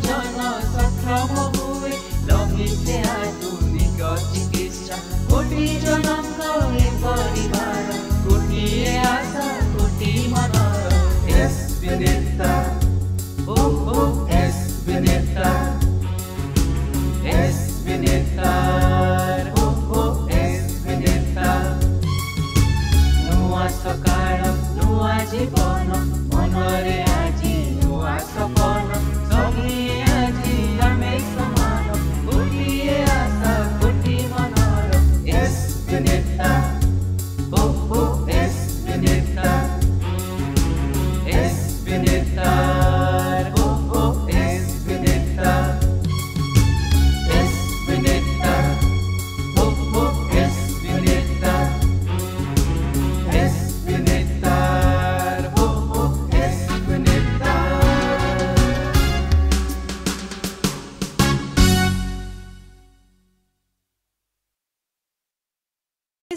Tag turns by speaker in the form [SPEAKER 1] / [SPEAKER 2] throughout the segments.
[SPEAKER 1] जन सक्षम हुए लभिसे आधुनिक चिकित्सा कोटी जनम गए परिवार कोटिए आशा कोटी मनर SVNIRTAR SVNIRTAR SVNIRTAR SVNIRTAR नुआ सकाळ नुआ जीवन मनरे आजी नुआ सपन सभी आजी आमे समान कोटिए आशा कोटी मनर SVNIRTAR SVNIRTAR SVNIRTAR SVNIRTAR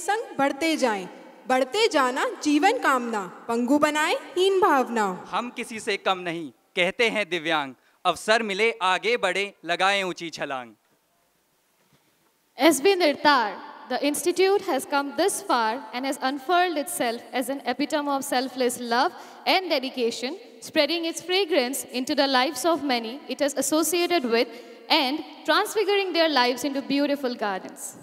[SPEAKER 2] संग बढ़ते जाना जीवन कामना पंगु बनाए हीन भावना।
[SPEAKER 3] हम किसी से कम नहीं कहते हैं दिव्यांग अवसर मिले आगे बढ़े लगाएं ऊंची छलांग।
[SPEAKER 4] SVNIRTAR, the institute has come this far and has unfurled itself as an epitome of selfless love and dedication, spreading its fragrance into the lives of many it is associated with and transfiguring their lives into beautiful gardens.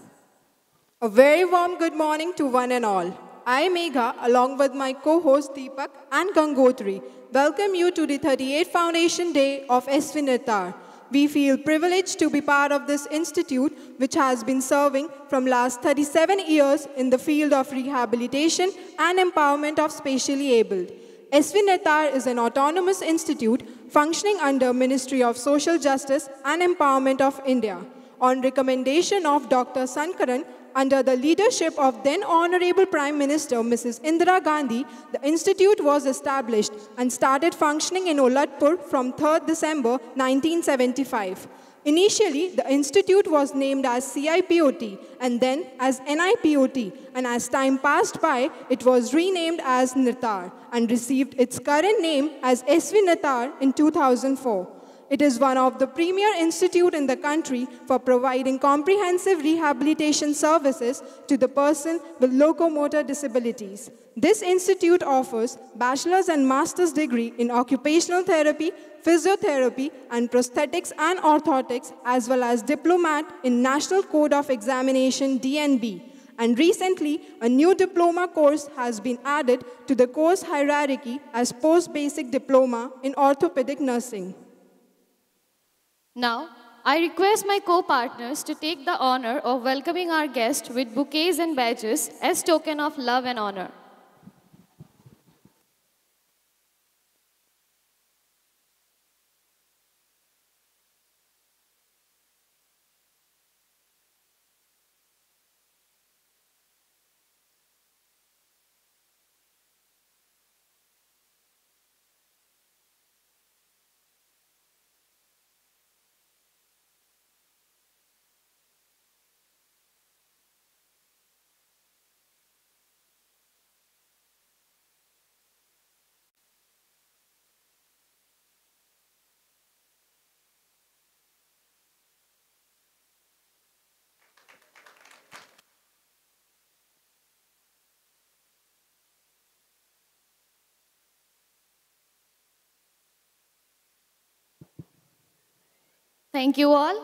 [SPEAKER 2] A very warm good morning to one and all. I, Megha, along with my co-hosts Deepak and Gangotri, welcome you to the 38th Foundation Day of SVNIRTAR. We feel privileged to be part of this institute, which has been serving from last 37 years in the field of rehabilitation and empowerment of specially abled. SVNIRTAR is an autonomous institute functioning under Ministry of Social Justice and Empowerment of India. On recommendation of Dr. Sankaran, under the leadership of then Honorable Prime Minister Mrs. Indira Gandhi, the institute was established and started functioning in Olatpur from 3rd December 1975. Initially, the institute was named as CIPOT and then as NIPOT, and as time passed by, it was renamed as NIRTAR and received its current name as SVNIRTAR in 2004. It is one of the premier institutes in the country for providing comprehensive rehabilitation services to the person with locomotor disabilities. This institute offers bachelor's and master's degree in occupational therapy, physiotherapy, and prosthetics and orthotics, as well as diplomat in National Code of Examination (DNB). And recently, a new diploma course has been added to the course hierarchy as post-basic diploma in orthopedic nursing.
[SPEAKER 4] Now, I request my co-partners to take the honor of welcoming our guests with bouquets and badges as token of love and honor. Thank you all.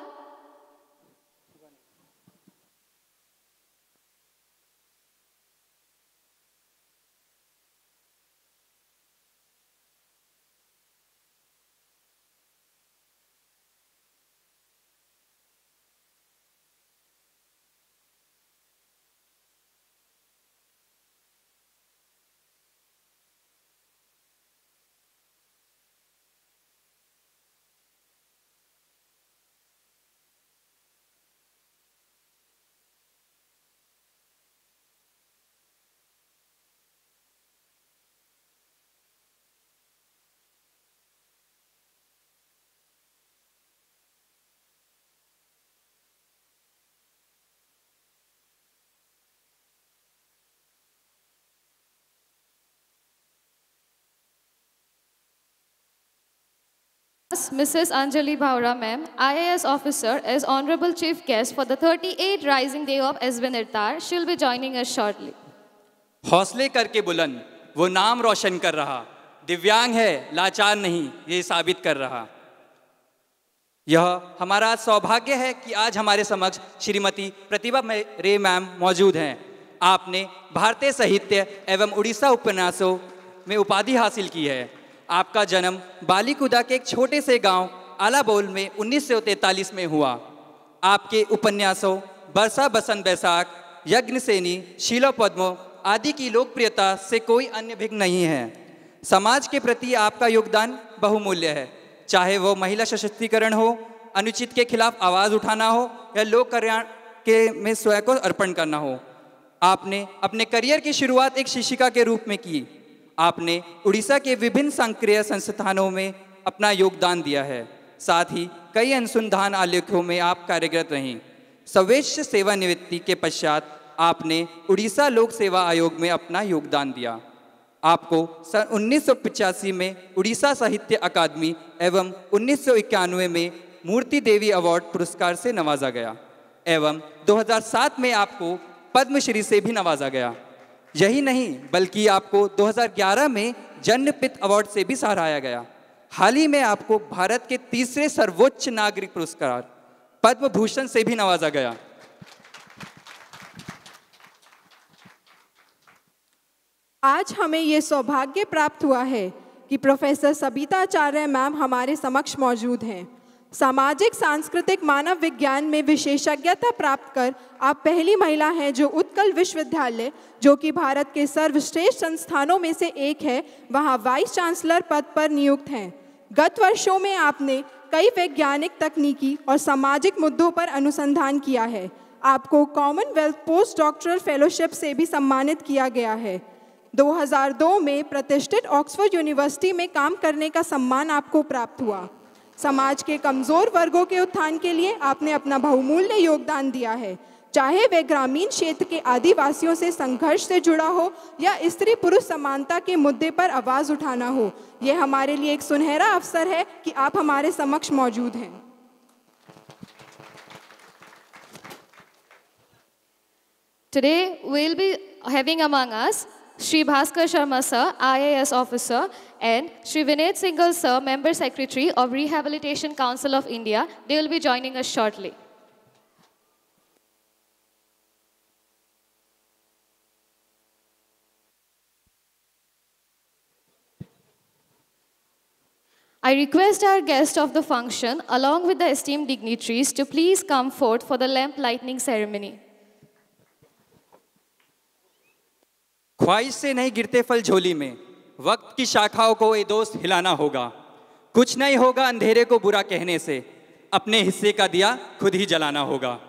[SPEAKER 4] Mrs. Anjali Bhaura ma'am, IAS officer, as honorable chief guest for the 38th Rising Day of SVNIRTAR. She will be joining us shortly.
[SPEAKER 3] हौसले करके बुलंद वो नाम रोशन कर रहा, दिव्यांग है लाचार नहीं ये साबित कर रहा। यह हमारा सौभाग्य है कि आज हमारे समक्ष श्रीमती प्रतिभा रे मैम मौजूद हैं। आपने भारतीय साहित्य एवं उड़ीसा उपन्यासों में उपाधि हासिल की है। आपका जन्म बालीकुदा के एक छोटे से गांव आलाबोल में 1943 में हुआ। आपके उपन्यासों बरसा बसंत बैसाख, यज्ञसेनी, शीलो पद्मो आदि की लोकप्रियता से कोई अन्य भिन्न नहीं है। समाज के प्रति आपका योगदान बहुमूल्य है, चाहे वो महिला सशक्तिकरण हो, अनुचित के खिलाफ आवाज़ उठाना हो या लोक कल्याण के में स्वयं को अर्पण करना हो। आपने अपने करियर की शुरुआत एक शिक्षिका के रूप में की। आपने उड़ीसा के विभिन्न संक्रिय संस्थानों में अपना योगदान दिया है। साथ ही कई अनुसंधान आलेखों में आप कार्यरत रहीं। सर्वोच्च सेवानिवृत्ति के पश्चात आपने उड़ीसा लोक सेवा आयोग में अपना योगदान दिया। आपको सन 1985 में उड़ीसा साहित्य अकादमी एवं 1991 में मूर्ति देवी अवार्ड पुरस्कार से नवाजा गया एवं 2007 में आपको पद्मश्री से भी नवाजा गया। यही नहीं बल्कि आपको 2011 में जनपित अवार्ड से भी सराहाया गया। हाल ही में आपको भारत के तीसरे सर्वोच्च नागरिक पुरस्कार पद्म भूषण से भी नवाजा गया।
[SPEAKER 2] आज हमें ये सौभाग्य प्राप्त हुआ है कि प्रोफेसर सबिता आचार्य मैम हमारे समक्ष मौजूद हैं। सामाजिक सांस्कृतिक मानव विज्ञान में विशेषज्ञता प्राप्त कर आप पहली महिला हैं जो उत्कल विश्वविद्यालय, जो कि भारत के सर्वश्रेष्ठ संस्थानों में से एक है, वहां वाइस चांसलर पद पर नियुक्त हैं। गत वर्षों में आपने कई वैज्ञानिक, तकनीकी और सामाजिक मुद्दों पर अनुसंधान किया है। आपको कॉमनवेल्थ पोस्ट डॉक्टरल फेलोशिप से भी सम्मानित किया गया है। 2002 में प्रतिष्ठित ऑक्सफोर्ड यूनिवर्सिटी में काम करने का सम्मान आपको प्राप्त हुआ। समाज के कमज़ोर वर्गों के उत्थान के लिए आपने अपना बहुमूल्य योगदान दिया है, चाहे वे ग्रामीण क्षेत्र के आदिवासियों से संघर्ष से जुड़ा हो या स्त्री पुरुष समानता के मुद्दे पर आवाज़ उठाना हो। यह हमारे लिए एक सुनहरा अवसर है कि आप हमारे समक्ष मौजूद हैं।
[SPEAKER 4] Today we'll be having among us Shri Bhaskar Sharma sir, IAS officer, and Shri Vinay Singhal sir, member secretary of Rehabilitation Council of India. They will be joining us shortly. I request our guest of the function, along with the esteemed dignitaries, to please come forth for the lamp lighting ceremony.
[SPEAKER 3] ख्वाहिश से नहीं गिरते फल झोली में, वक्त की शाखाओं को ये दोस्त हिलाना होगा। कुछ नहीं होगा अंधेरे को बुरा कहने से, अपने हिस्से का दिया खुद ही जलाना होगा।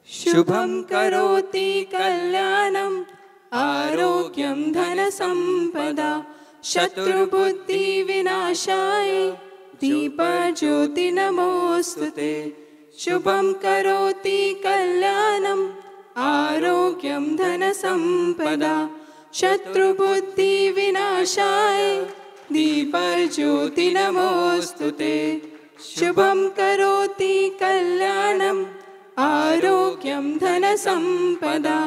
[SPEAKER 2] शुभं करोति कल्याणं आरोग्यं धनसंपदा शत्रुबुद्धि विनाशाय दीपज्योति नमोस्तुते। शुभं करोति कल्याणं आरोग्यं धनसंपदा शत्रुबुद्धि विनाशाय दीपज्योति नमोस्तुते। शुभं करोति कल्याणं आरोग्यं धनसंपदा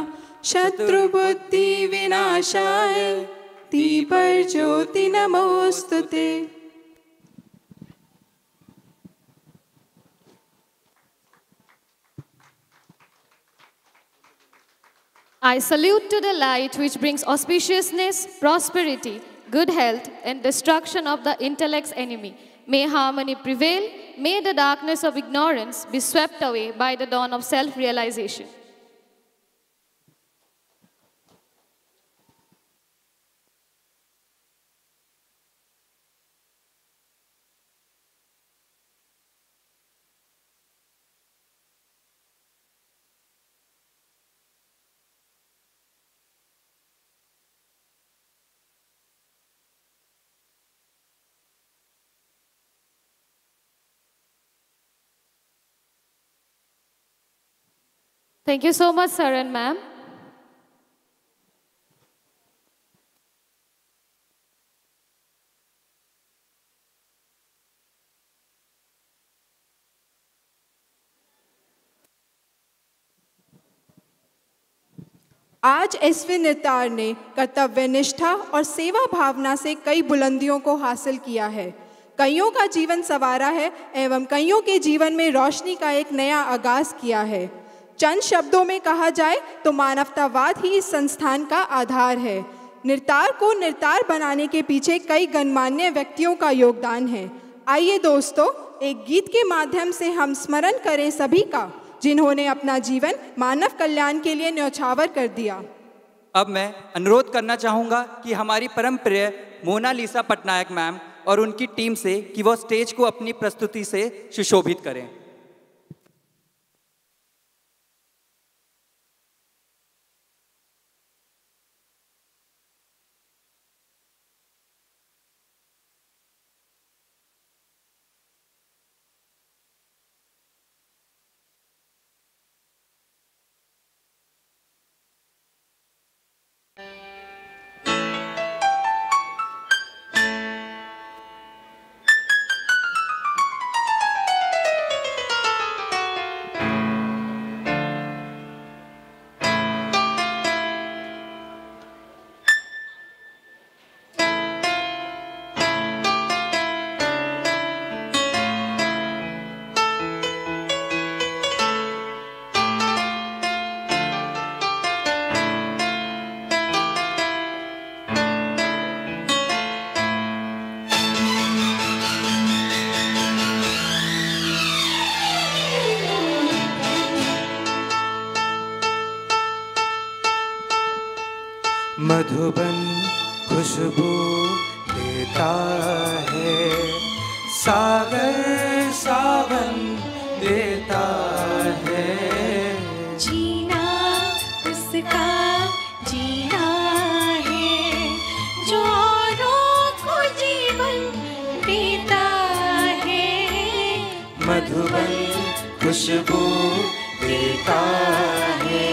[SPEAKER 2] शत्रुबुद्धि विनाशाय दीपज्योति नमोस्तुते।
[SPEAKER 4] I salute to the light which brings auspiciousness, prosperity, good health, and destruction of the intellect's enemy. May harmony prevail. May the darkness of ignorance be swept away by the dawn of self-realization. Thank you so much, sir and ma'am.
[SPEAKER 2] आज SV निर्तार ने कर्तव्य निष्ठा और सेवा भावना से कई बुलंदियों को हासिल किया है। कईयों का जीवन संवारा है एवं कईयों के जीवन में रोशनी का एक नया आगाज किया है। चंद शब्दों में कहा जाए तो मानवतावाद ही इस संस्थान का आधार है। निर्तार को निर्तार बनाने के पीछे कई गणमान्य व्यक्तियों का योगदान है। आइए दोस्तों, एक गीत के माध्यम से हम स्मरण करें सभी का, जिन्होंने अपना जीवन मानव कल्याण के लिए न्यौछावर कर दिया।
[SPEAKER 3] अब मैं अनुरोध करना चाहूँगा कि हमारी परम प्रिय मोनालिसा पटनायक मैम और उनकी टीम से कि वो स्टेज को अपनी प्रस्तुति से सुशोभित करें।
[SPEAKER 1] मधुबन खुशबू देता है, सागर सावन देता है।
[SPEAKER 5] जीना उसका जीना है, जो औरों को जीवन देता है।
[SPEAKER 1] मधुबन खुशबू देता है।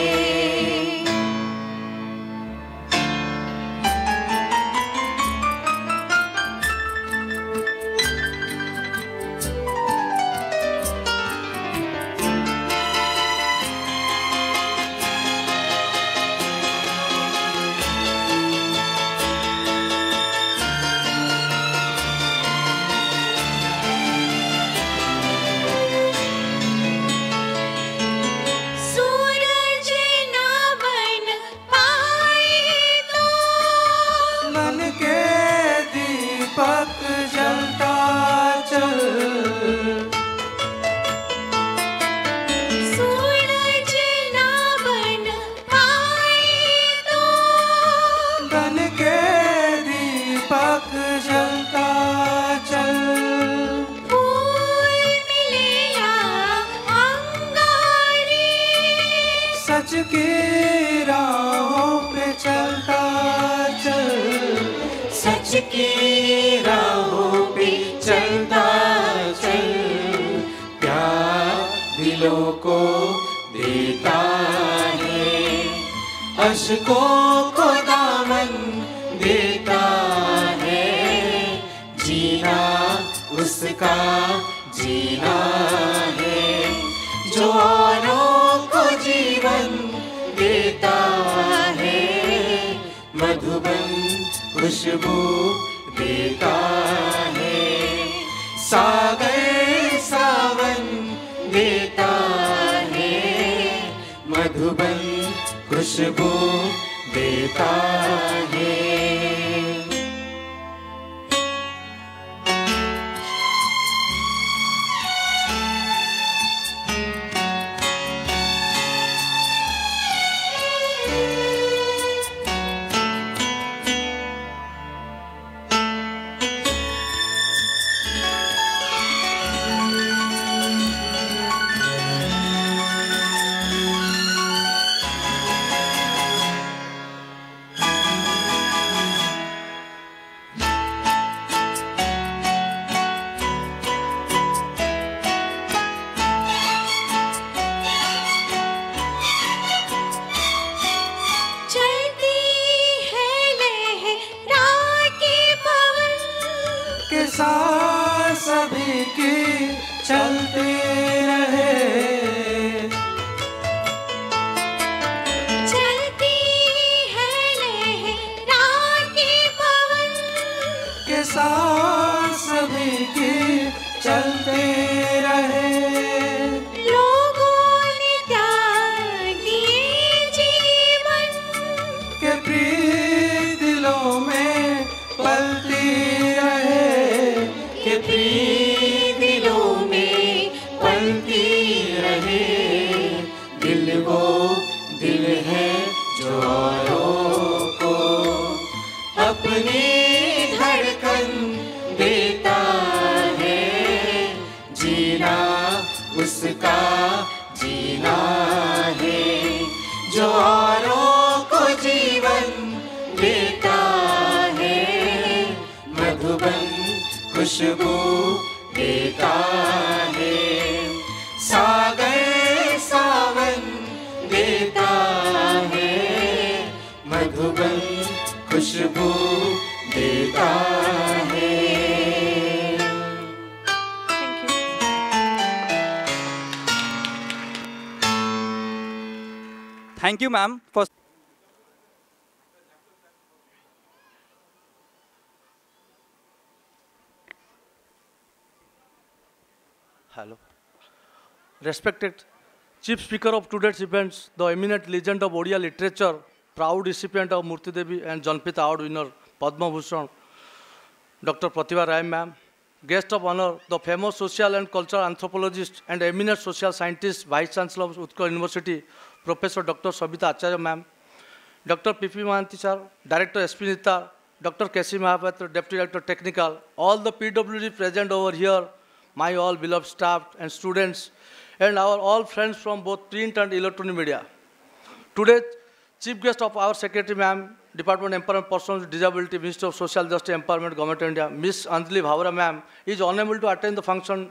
[SPEAKER 1] सच की राहों पे चलता चल, सच की राहों पे चलता चल। प्यार दिलों को देता है, अश्कों को दामन देता है। जीना उसका जीना है, जो औरों को जीवन देता है। मधुबन खुशबू देता है, सागर सावन देता है। मधुबन खुशबू देता है। अपनी धड़कन देता है, जीना उसका जीना है, जो औरों को जीवन देता है, मधुबन खुशबू देता है, सागर सावन देता है, मधुबन खुशबू देता है।
[SPEAKER 3] Thank you, ma'am, for
[SPEAKER 6] Hello. Respected Chief Speaker of today's events, the eminent legend of Odia literature, proud recipient of Murti Devi and Janpith Award winner Padma Bhushan, Dr. Pratibha Rai ma'am, guest of honor, the famous social and cultural anthropologist and eminent social scientist, Vice Chancellor of Utkal University, Professor Dr. Sabita Acharya ma'am, Dr. P.P. Mahanti sir, Director SVNIRTAR, Dr. K.C. Mahapatra, Deputy Director Technical, all the PWD present over here, my all beloved staff and students, and our all friends from both print and electronic media. Today, Chief Guest of our Secretary ma'am, Department of Empowerment Persons with Disability, Ministry of Social Justice Empowerment, Government of India, Miss Anjali Bhavra ma'am, is unable to attend the function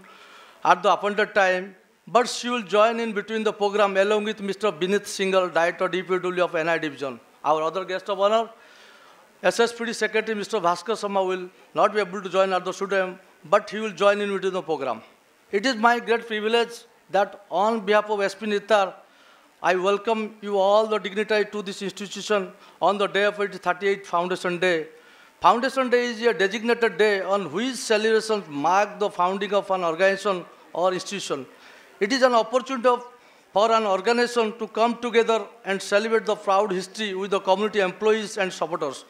[SPEAKER 6] at the appointed time, but she will join in between the program along with Mr. Binit Singhal, Director DPW of NI Division. Our other guest of honor, SSPD Secretary Mr. Bhaskar Sharma will not be able to join at the studio, but he will join in between the program. It is my great privilege that on behalf of SVNIRTAR, I welcome you all the dignitaries to this institution on the day of its 38th Foundation Day. Foundation Day is a designated day on which celebrations mark the founding of an organization or institution. It is an opportunity for an organization to come together and celebrate the proud history with the community employees and supporters.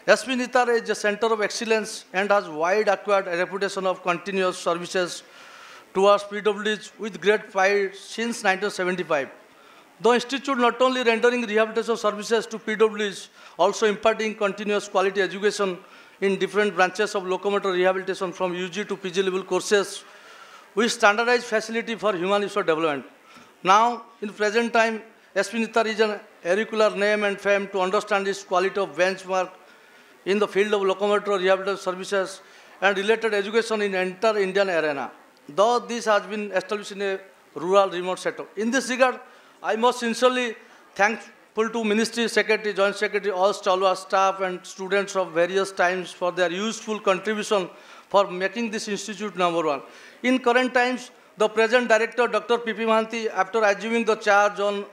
[SPEAKER 6] SVNIRTAR is a center of excellence and has wide acquired a reputation of continuous services towards PWDs with great pride since 1975. The institute not only rendering rehabilitation services to PWDs, also imparting continuous quality education in different branches of locomotor rehabilitation from UG to PG level courses with standardized facility for human resource development. Now, in present time, SVNIRTAR is an auricular name and fame to understand its quality of benchmark in the field of locomotor rehabilitation services and related education in entire Indian arena, though this has been established in a rural remote sector. In this regard, I must sincerely thankful to Ministry Secretary, Joint Secretary, all stalwart staff and students of various times for their useful contribution for making this institute #1. In current times, the present director, Dr. P.P. Mahanti, after assuming the charge on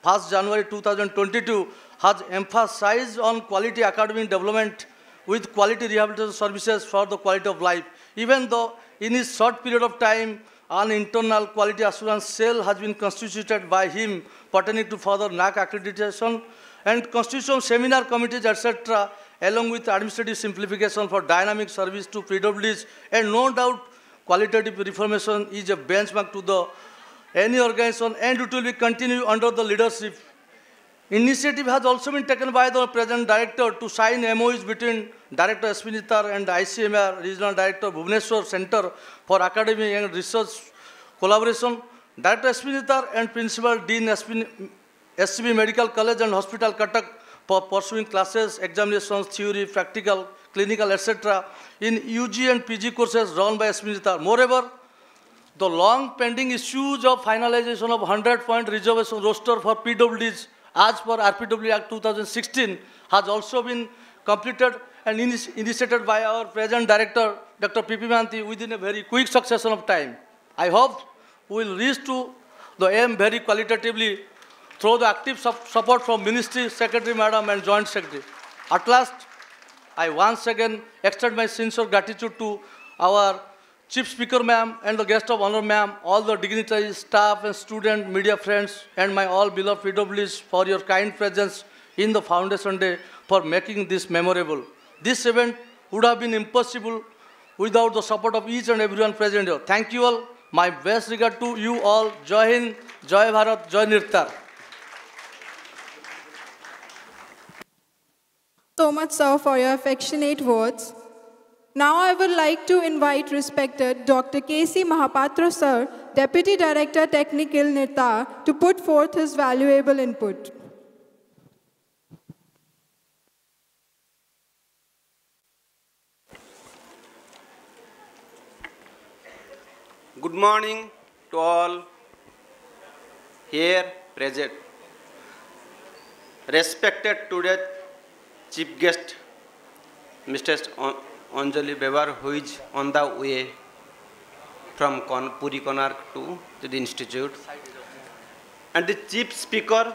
[SPEAKER 6] 1st January 2022, has emphasized on quality academic development with quality rehabilitation services for the quality of life. Even though in his short period of time, an internal quality assurance cell has been constituted by him pertaining to further NAC accreditation and constitution seminar committees, etc., along with administrative simplification for dynamic service to PWDs, and no doubt qualitative reformation is a benchmark to the any organization, and it will be continued under the leadership. Initiative has also been taken by the present director to sign MOUs between Director SVNIRTAR and ICMR Regional Director Bhubaneswar Center for Academic and Research Collaboration. Director SVNIRTAR and Principal Dean SCB Medical College and Hospital Cuttack for pursuing classes, examinations, theory, practical, clinical, etc. in UG and PG courses run by SVNIRTAR. Moreover, the long pending issues of finalization of 100-point reservation roster for PWDs as per RPW Act 2016 has also been completed and initiated by our present director, Dr. P.P. Mahanti, within a very quick succession of time. I hope we will reach to the aim very qualitatively through the active support from Ministry, Secretary Madam and Joint Secretary. At last, I once again extend my sincere gratitude to our Chief Speaker ma'am and the guest of honor ma'am, all the dignitaries, staff and student, media friends, and my all beloved PWDs for your kind presence in the Foundation Day for making this memorable. This event would have been impossible without the support of each and everyone present here. Thank you all. My best regard to you all. Jai Hind, Jai Bharat, Jai Nirtar.
[SPEAKER 2] So much, sir, for your affectionate words. Now I would like to invite respected Dr. K.C. Mahapatra, sir, Deputy Director Technical NIRTAR, to put forth his valuable input.
[SPEAKER 7] Good morning to all here present. Respected today's chief guest, Mr. Anjali Bevar, who is on the way from Puri Konark to the institute, and the chief speaker,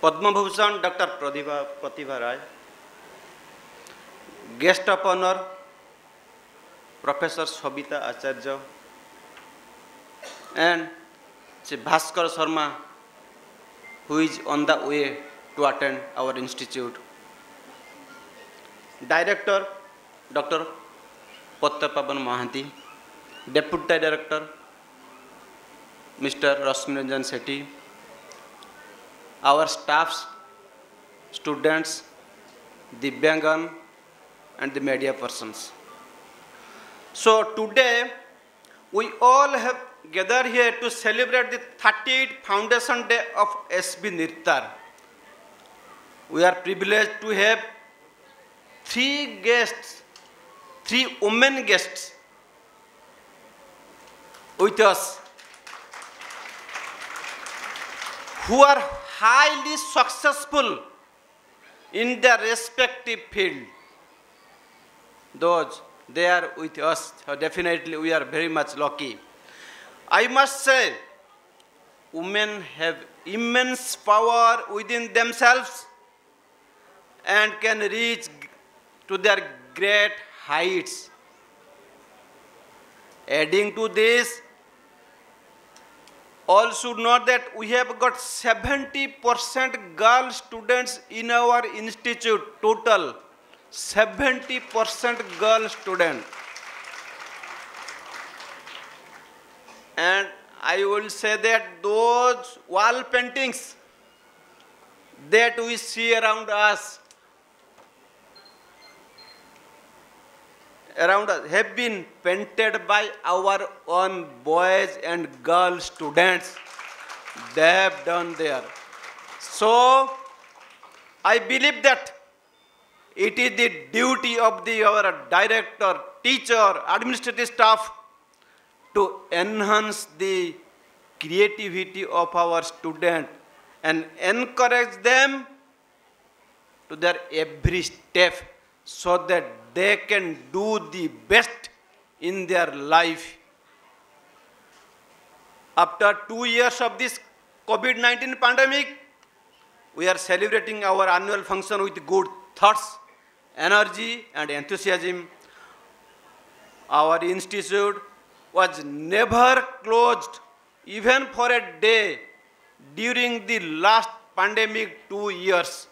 [SPEAKER 7] Padma Bhushan Dr. Pratibha Rai, guest of honor, Professor Sobita Acharya, and Bhaskar Sharma, who is on the way to attend our institute. Director, Dr. Pattapaban Mahanti, Deputy Director, Mr. Rasminajan Sethi, our staffs, students, Divyangan, and the media persons. So today, we all have gathered here to celebrate the 38th Foundation Day of SVNIRTAR. We are privileged to have three women guests with us who are highly successful in their respective field. Those they are with us, so definitely we are very much lucky. I must say, women have immense power within themselves and can reach to their great heights. Adding to this, all should know that we have got 70% girl students in our institute total. 70% girl student. And I will say that those wall paintings that we see around us have been painted by our own boys and girl students. They have done there. So I believe that it is the duty of our director, teacher, administrative staff to enhance the creativity of our students and encourage them to their every step so that they can do the best in their life. After 2 years of this COVID-19 pandemic, we are celebrating our annual function with good thoughts, energy, and enthusiasm. Our institute was never closed even for a day during the last pandemic 2 years.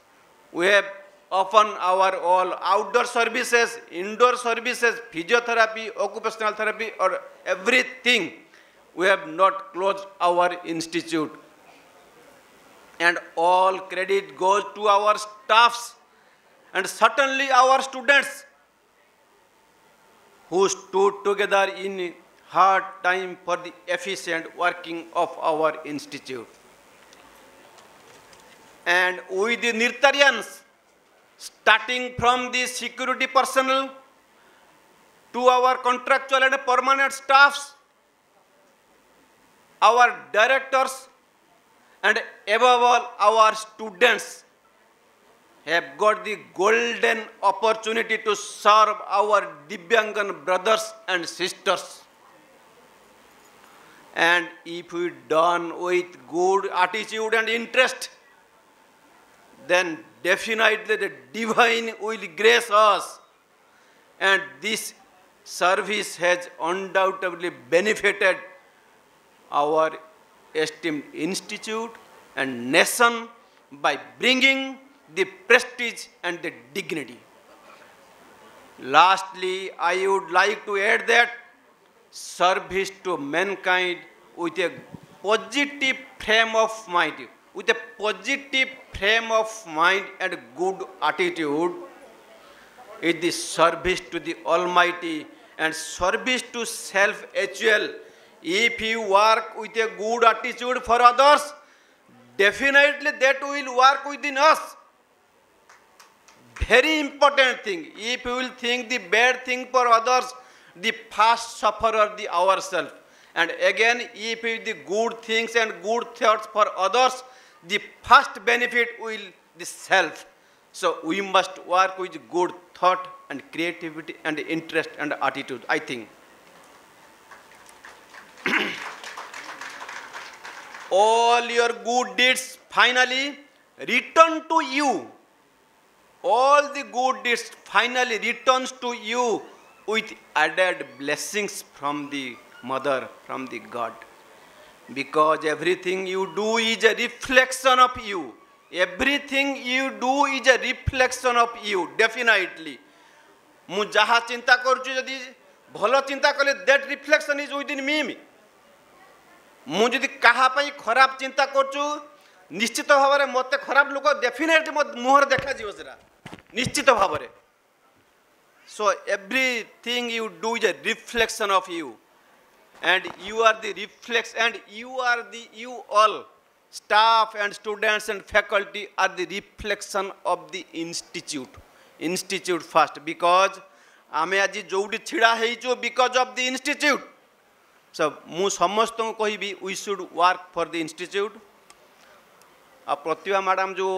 [SPEAKER 7] We have opened our all outdoor services, indoor services, physiotherapy, occupational therapy, or everything. We have not closed our institute. And all credit goes to our staffs and certainly our students who stood together in hard time for the efficient working of our institute. And we the Nirtarians, starting from the security personnel to our contractual and permanent staffs, our directors, and above all our students, have got the golden opportunity to serve our Divyangan brothers and sisters. And if we done with good attitude and interest, then definitely the divine will grace us. And this service has undoubtedly benefited our esteemed institute and nation by bringing the prestige and the dignity. Lastly, I would like to add that service to mankind with a positive frame of mind, with a positive frame of mind and good attitude is the service to the Almighty and service to self as well. If you work with a good attitude for others, definitely that will work within us. Very important thing. If you will think the bad thing for others, the first sufferer the ourselves. And again, if you the good things and good thoughts for others, the first benefit will the self. So we must work with good thought and creativity and interest and attitude, I think. All your good deeds finally return to you. All the good deeds finally returns to you with added blessings from the Mother, from the God. Because everything you do is a reflection of you. Everything you do is a reflection of you, definitely. Mu jaha chinta karuchu jodi bhalo chinta kale that reflection is within me. Mu jodi kaha pai kharab chinta karuchu निश्चित भाव में मत खराब लोक definitely मो मुहर देखा जीव सेरा निश्चित भाव में. So everything you do is a reflection of you, and you are the reflex, and you all staff and students and faculty are the reflection of the institute first, because आमे आज जोड़ी छिड़ा है जो because of the institute. So मु समस्त को कही भी we should work for the institute. अब प्रतिभा मैडम जो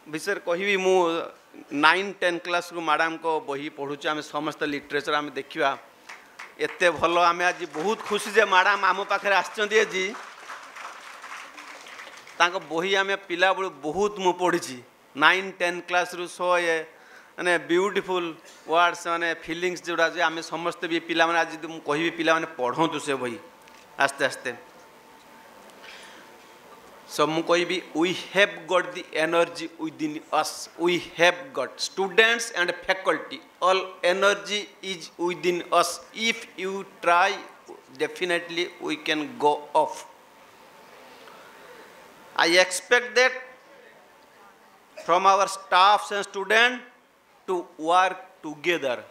[SPEAKER 7] विषय कहि मु 9-10 क्लास रु मैडम को बही पढ़ुचे आम समस्त लिटरेचर आम देखा एते भल आम आज बहुत खुशी जे मैडम आम पाखे आसचंदी जी तांको बही आम पिला बेलू बहुत मु पढ़ी 9-10 क्लास रु सो ये माने ब्यूटीफुल वर्ड्स माने फीलिंग्स जोड़ा जे आम समस्त भी पिला माने आज मु कहि पिला माने पढ़ंतु से बही आस्ते आस्ते. So we have got the energy within us. We have got students and faculty. All energy is within us. If you try, definitely we can go off. I expect that from our staffs and students to work together.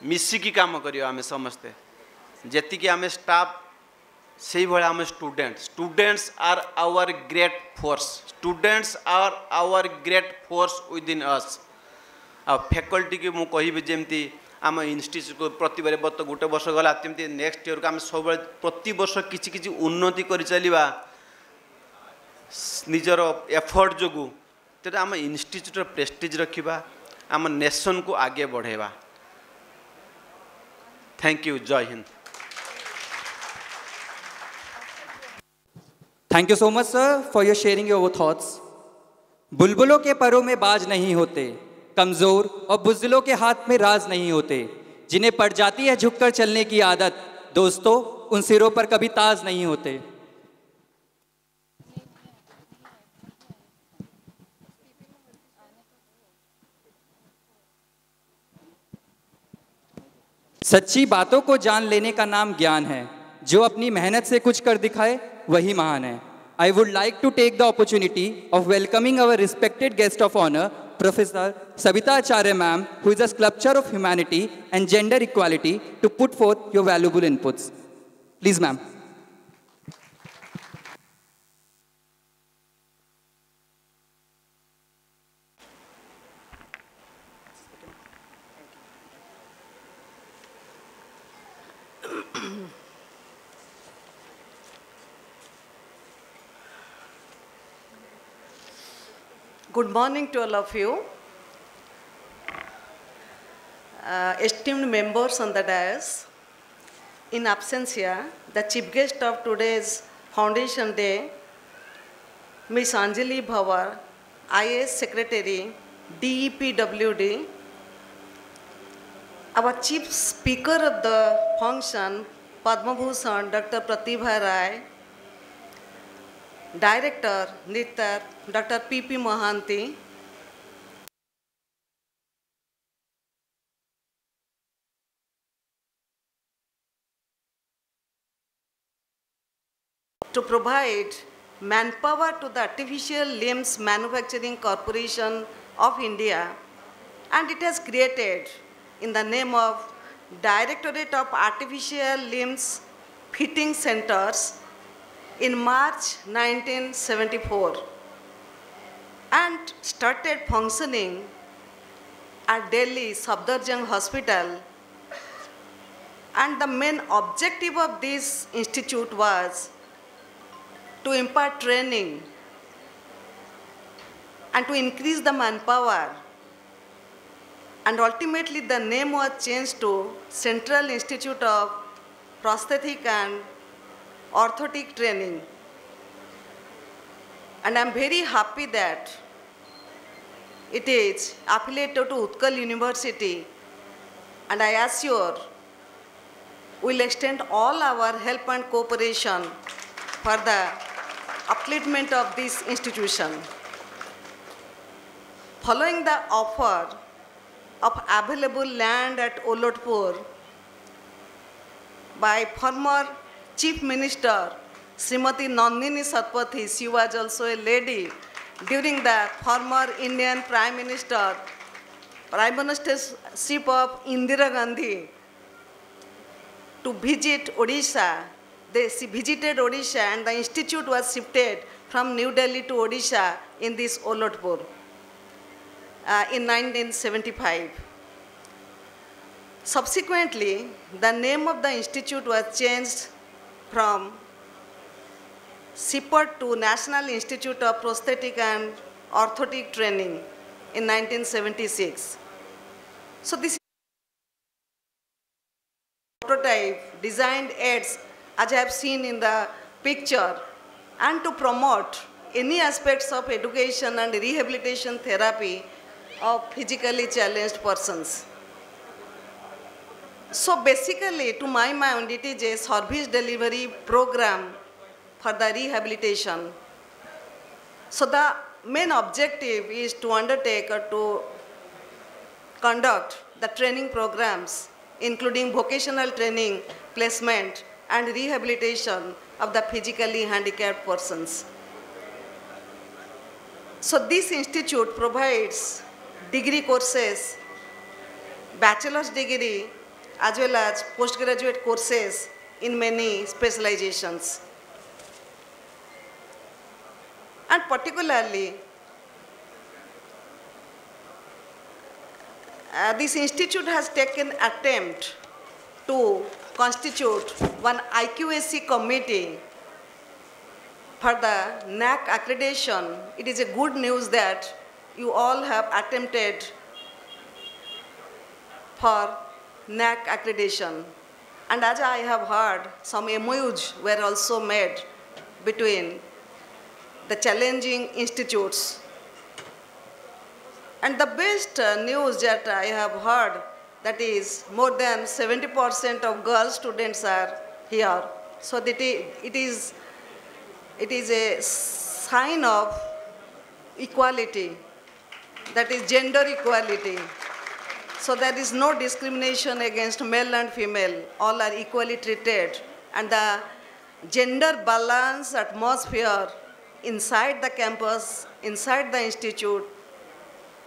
[SPEAKER 7] मिसिकी काम करियो आमे समस्ते. जेति कि आमे staff से भाई आम students are our great force. Students are our great force within us. आ फैकल्टी की मु कहि जेमती आम इंस्टीट्यूट को प्रति वर्ष गोटे वर्ष गला तमती नेक्स्ट ईयर को आम सब प्रति वर्ष किछि किछि उन्नति कर चलिबा निजर एफर्ट जोगु तेरे आम इंस्टीट्यूट प्रेस्टीज रखिबा आम नेशन को आगे बढ़ेबा. Thank you. जय हिंद.
[SPEAKER 3] Thank you so much sir for your sharing your thoughts. बुलबुलों के परों में बाज नहीं होते, कमज़ोर और बुज़दिलों के हाथ में राज नहीं होते, जिन्हें पड़ जाती है झुककर चलने की आदत, दोस्तों उन सिरों पर कभी ताज नहीं होते. सच्ची बातों को जान लेने का नाम ज्ञान है. जो अपनी मेहनत से कुछ कर दिखाए वही महान है. I would like to take the opportunity of welcoming our respected guest of honor, Professor Sabita Acharya ma'am, who is a sculptor of humanity and gender equality, to put forth your valuable inputs. Please, ma'am.
[SPEAKER 8] Good morning to all of you. Esteemed members on the dais, in absentia, the chief guest of today's Foundation Day, Ms. Anjali Bhavar, IAS Secretary, DEPWD, our chief speaker of the function, Padma Bhushan, Dr. Pratibha Rai, Director, NIRTAR, Dr. P.P. Mohanty, to provide manpower to the Artificial Limbs Manufacturing Corporation of India, and it has created in the name of Directorate of Artificial Limbs Fitting Centers in March 1974 and started functioning at Delhi Safdarjung Hospital. And the main objective of this institute was to impart training and to increase the manpower. And ultimately the name was changed to Central Institute of Prosthetic and Orthotic Training. And I'm very happy that it is affiliated to Utkal University, and I assure we'll extend all our help and cooperation for the upliftment of this institution. Following the offer of available land at Olotpur by former Chief Minister Srimati Nandini Satpathy, she was also a lady during the former Indian Prime Ministership of Indira Gandhi, to visit Odisha. She visited Odisha and the institute was shifted from New Delhi to Odisha in this Olotpur in 1975. Subsequently, the name of the institute was changed from SIPOT to National Institute of Prosthetic and Orthotic Training in 1976. So this prototype designed aids, as I have seen in the picture, and to promote any aspects of education and rehabilitation therapy of physically challenged persons. So basically, to my mind, it is a service delivery program for the rehabilitation. So the main objective is to undertake or to conduct the training programs, including vocational training, placement, and rehabilitation of the physically handicapped persons. So this institute provides degree courses, bachelor's degree, as well as postgraduate courses in many specializations. And particularly, this institute has taken attempt to constitute one IQAC committee for the NAC accreditation. It is a good news that you all have attempted for NAC accreditation. And as I have heard, some MOUs were also made between the challenging institutes. And the best news that I have heard, that is more than 70% of girl students are here. So that it is a sign of equality, that is gender equality. So there is no discrimination against male and female. All are equally treated. And the gender balance atmosphere inside the campus, inside the institute,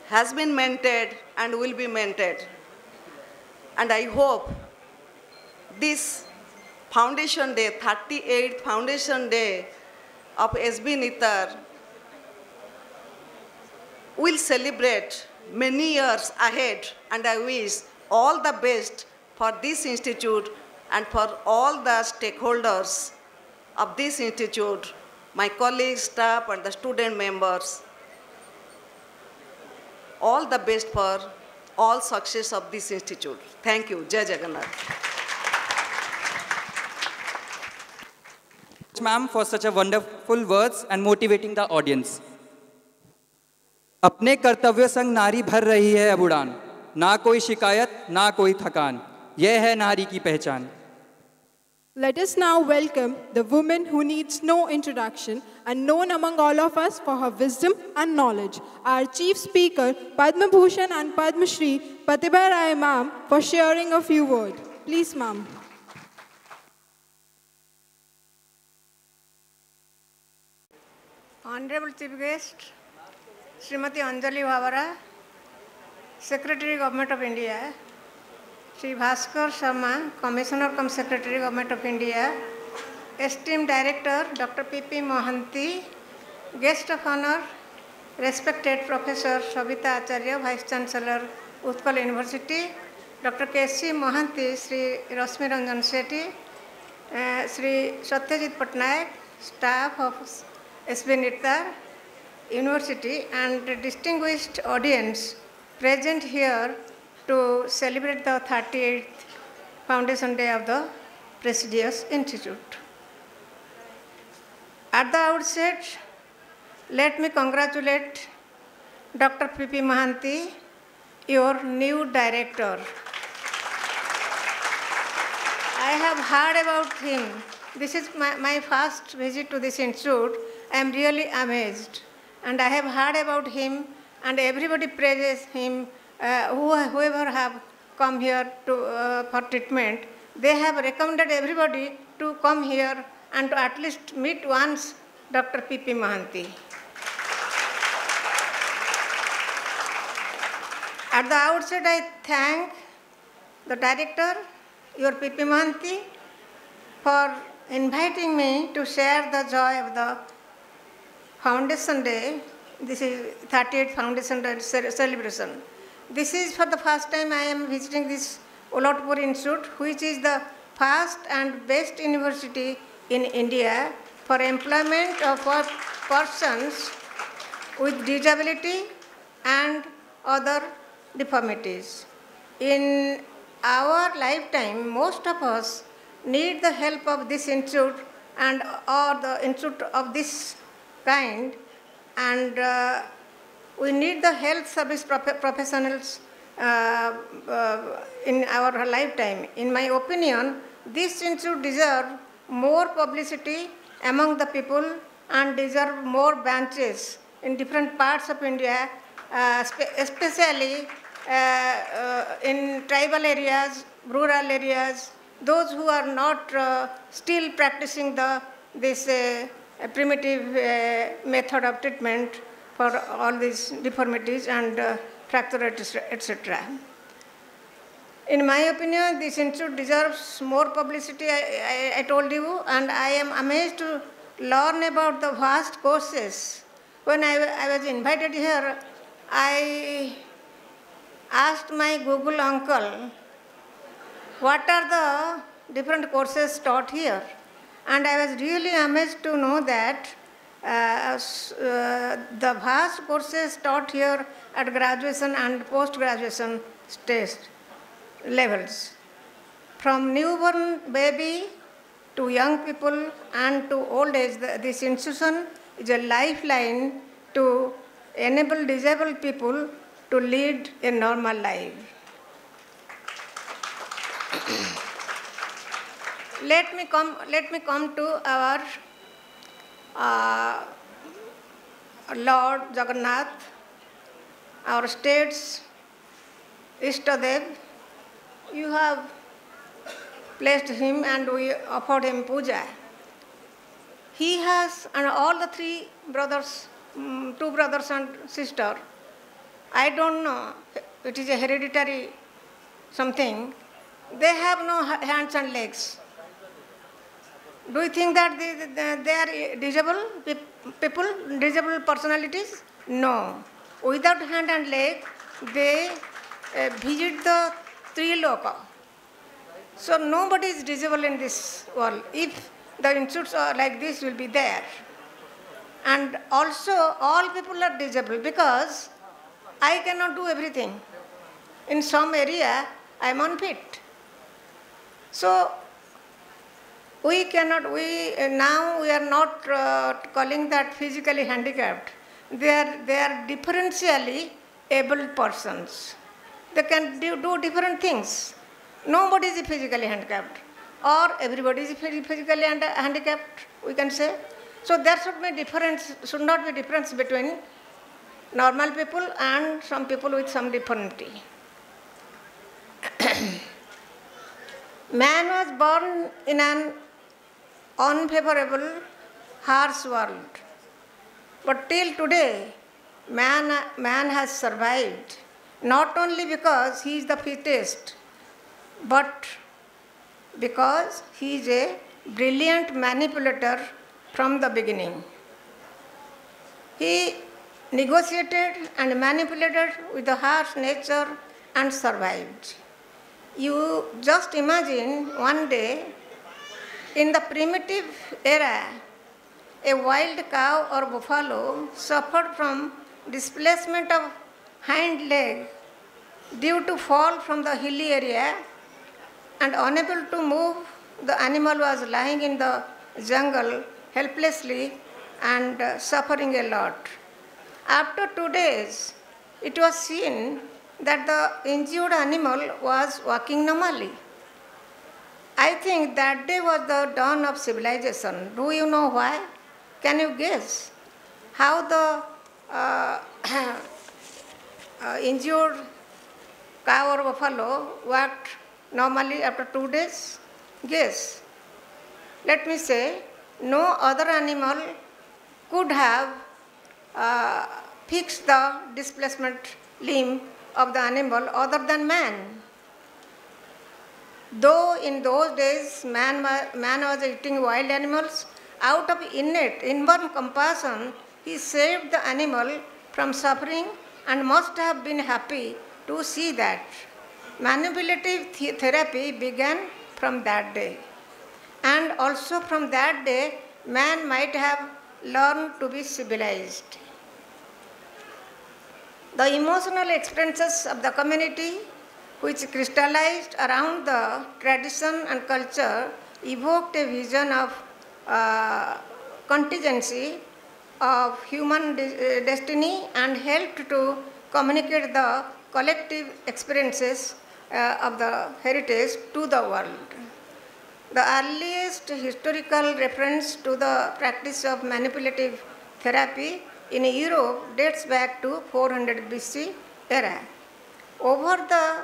[SPEAKER 8] has been maintained and will be maintained. And I hope this Foundation Day, 38th Foundation Day of SVNIRTAR, will celebrate many years ahead, and I wish all the best for this institute and for all the stakeholders of this institute, my colleagues, staff, and the student members. All the best for all success of this institute. Thank you. Jai Jagannath.
[SPEAKER 3] Ma'am, for such a wonderful words and motivating the audience. अपने कर्तव्य संग नारी भर रही है अब उड़ान, ना कोई शिकायत ना कोई थकान, यह है नारी की पहचान.
[SPEAKER 2] Let us now welcome the woman who needs no introduction and known among all of us for her wisdom and knowledge, our chief speaker, Padma Bhushan and Padma Shri Pratibha Rai ma'am, for sharing a few words. Please, ma'am.
[SPEAKER 9] Honorable Chief Guest, Srimati Anjali Bhavara, Secretary Government of India, Sri Bhaskar Sharma, Commissioner cum Secretary Government of India, Esteemed Director Dr. P.P. Mohanty, Guest of Honor, respected Professor Sabita Acharya, Vice Chancellor, Utkal University, Dr. K.C. Mohanty, Sri Rashmi Ranjan Sethi, Sri Satyajit Patnaik, staff of SVNIRTAR University, and distinguished audience present here to celebrate the 38th Foundation Day of the prestigious institute. At the outset, let me congratulate Dr. P.P. Mohanty, your new director. I have heard about him. This is my first visit to this institute. I am really amazed. And I have heard about him, and everybody praises him. Whoever have come here for treatment, they have recommended everybody to come here and to at least meet once Dr. P.P. Mohanty. At the outset, I thank the director, your P.P. Mohanty, for inviting me to share the joy of the Foundation Day. This is 38th Foundation Day celebration. This is for the first time I am visiting this Olotpur Institute, which is the first and best university in India for employment of persons with disability and other deformities. In our lifetime, most of us need the help of this institute or the institute of this kind, and we need the health service professionals in our lifetime. In my opinion, this institute deserves more publicity among the people and deserve more branches in different parts of India, especially in tribal areas, rural areas, those who are not still practicing this primitive method of treatment for all these deformities and fracture, etc. In my opinion, this institute deserves more publicity, I told you, and I am amazed to learn about the vast courses. When I was invited here, I asked my Google uncle, what are the different courses taught here? And I was really amazed to know that the vast courses taught here at graduation and post-graduation stage levels. From newborn baby to young people and to old age, this institution is a lifeline to enable disabled people to lead a normal life. Let me come to our Lord Jagannath, our state's Ishtadev. You have placed him and we offered him puja. He has, and all the three brothers, two brothers and sister, I don't know, it is a hereditary something, they have no hands and legs. Do you think that they are disabled people, disabled personalities? No. Without hand and leg, they visit the Triloka. So nobody is disabled in this world. If the institutes are like this, will be there. And also, all people are disabled because I cannot do everything. In some area, I am unfit. So we now are not calling that physically handicapped. They are differentially abled persons. They can do different things. Nobody is physically handicapped, or everybody is physically handicapped, we can say. So there should not be difference between normal people and some people with some deformity. Man was born in an unfavorable, harsh world. But till today, man has survived, not only because he is the fittest, but because he is a brilliant manipulator from the beginning. He negotiated and manipulated with the harsh nature and survived. You just imagine one day, in the primitive era, a wild cow or buffalo suffered from displacement of hind leg due to fall from the hilly area, and unable to move, the animal was lying in the jungle helplessly and suffering a lot. After 2 days, it was seen that the injured animal was walking normally. I think that day was the dawn of civilization. Do you know why? Can you guess how the injured cow or buffalo walked normally after 2 days? Guess. Let me say, no other animal could have fixed the displacement limb of the animal other than man. Though in those days man was eating wild animals, out of innate, inborn compassion, he saved the animal from suffering and must have been happy to see that. Manipulative therapy began from that day. And also from that day, man might have learned to be civilized. The emotional experiences of the community, which crystallized around the tradition and culture, evoked a vision of contingency of human destiny and helped to communicate the collective experiences of the heritage to the world. The earliest historical reference to the practice of manipulative therapy in Europe dates back to 400 BC era. Over the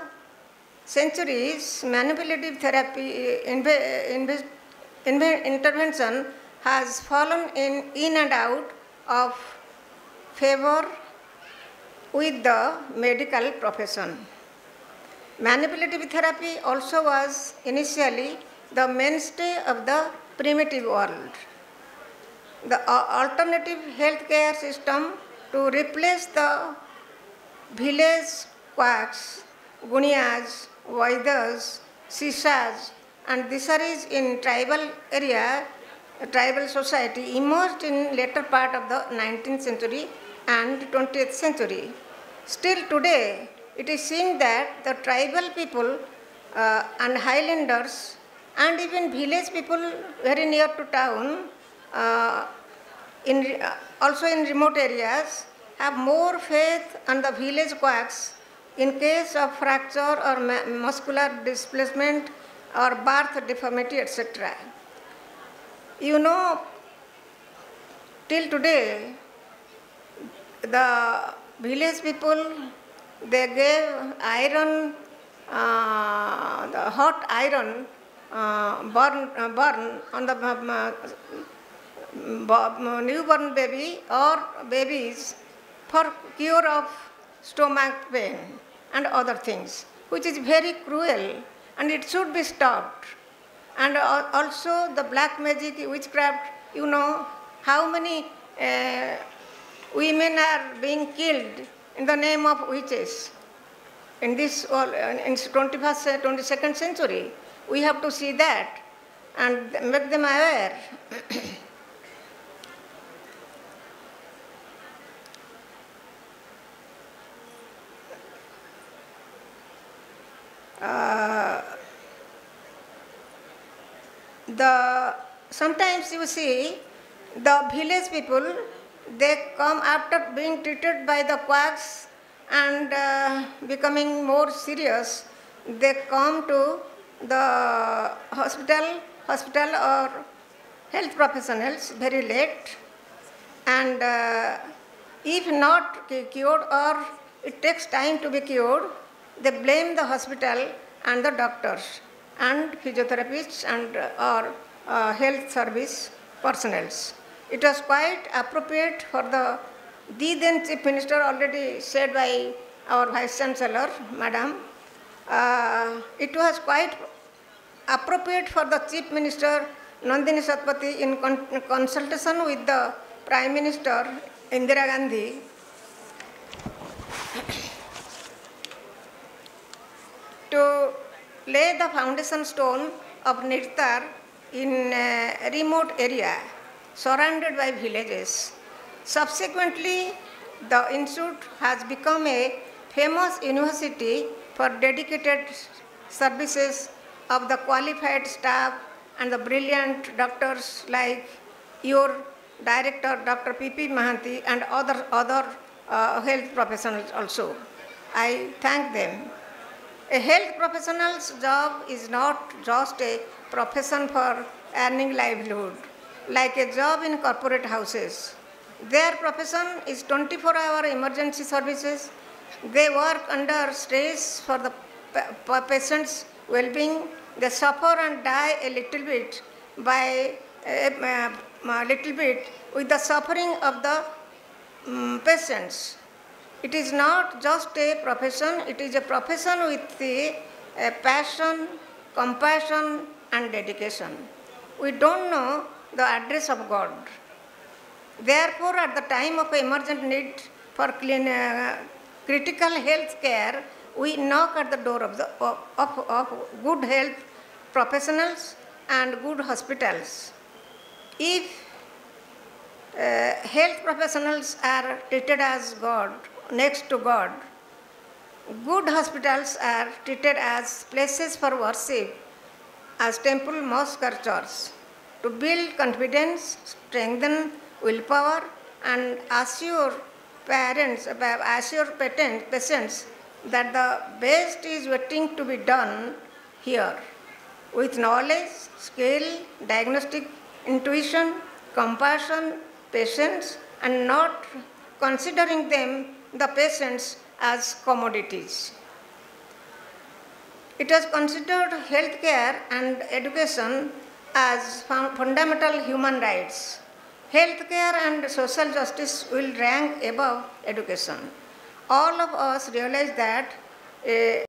[SPEAKER 9] centuries, manipulative therapy intervention has fallen in and out of favor with the medical profession. Manipulative therapy also was initially the mainstay of the primitive world. The alternative healthcare system to replace the village quacks, gunias, vaidas, sishas, and disaris in tribal society emerged in later part of the 19th century and 20th century. Still today, it is seen that the tribal people and highlanders and even village people very near to town, also in remote areas, have more faith on the village quacks in case of fracture or muscular displacement or birth deformity, etc. You know, till today, the village people, they gave iron, the hot iron, burn on the newborn baby or babies for cure of stomach pain and other things, which is very cruel and it should be stopped. And also the black magic, witchcraft, you know how many women are being killed in the name of witches in this in 21st, 22nd century. We have to see that and make them aware. Sometimes you see the village people, they come after being treated by the quacks and becoming more serious, they come to the hospital or health professionals very late, and if not cured or it takes time to be cured, they blame the hospital and the doctors and physiotherapists and or health service personnel. It was quite appropriate for the then Chief Minister, already said by our Vice Chancellor, Madam. It was quite appropriate for the Chief Minister, Nandini Satpathy, in consultation with the Prime Minister, Indira Gandhi, to lay the foundation stone of NIRTAR in a remote area surrounded by villages. Subsequently, the institute has become a famous university for dedicated services of the qualified staff and the brilliant doctors like your director, Dr. P.P. Mahanti, and other health professionals also. I thank them. A health professional's job is not just a profession for earning livelihood, like a job in corporate houses. Their profession is 24-hour emergency services. They work under stress for the patient's well-being. They suffer and die a little bit with the suffering of the patients. It is not just a profession, it is a profession with a passion, compassion, and dedication. We don't know the address of God. Therefore, at the time of emergent need for critical health care, we knock at the door of good health professionals and good hospitals. If health professionals are treated as God, next to God, good hospitals are treated as places for worship, as temple, mosque, or church, to build confidence, strengthen willpower, and assure patients that the best is waiting to be done here, with knowledge, skill, diagnostic intuition, compassion, patience, and not considering them, the patients, as commodities. It was considered healthcare and education as fundamental human rights. Healthcare and social justice will rank above education. All of us realize that a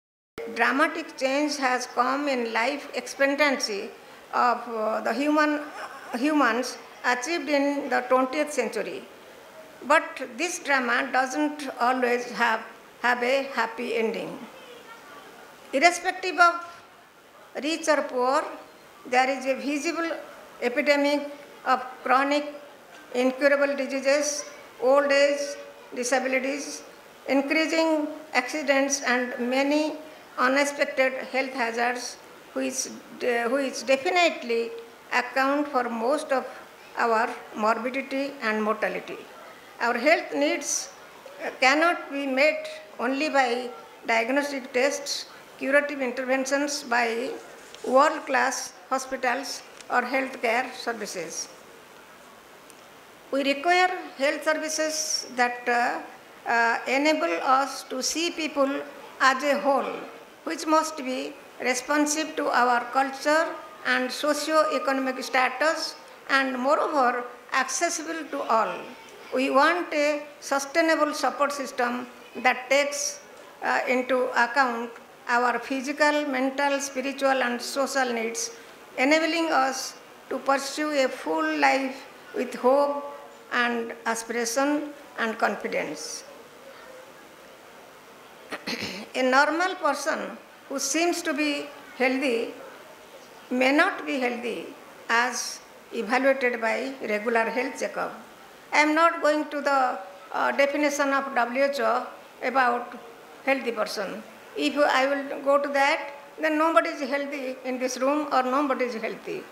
[SPEAKER 9] dramatic change has come in life expectancy of the humans achieved in the 20th century. But this drama doesn't always have a happy ending. Irrespective of rich or poor, there is a visible epidemic of chronic incurable diseases, old age, disabilities, increasing accidents, and many unexpected health hazards, which definitely account for most of our morbidity and mortality. Our health needs cannot be met only by diagnostic tests, curative interventions by world-class hospitals or healthcare services. We require health services that enable us to see people as a whole, which must be responsive to our culture and socio-economic status, and moreover accessible to all. We want a sustainable support system that takes into account our physical, mental, spiritual, and social needs, enabling us to pursue a full life with hope and aspiration and confidence. A normal person who seems to be healthy may not be healthy as evaluated by regular health checkup. I am not going to the definition of WHO about healthy person. If I will go to that, then nobody is healthy in this room or nobody is healthy.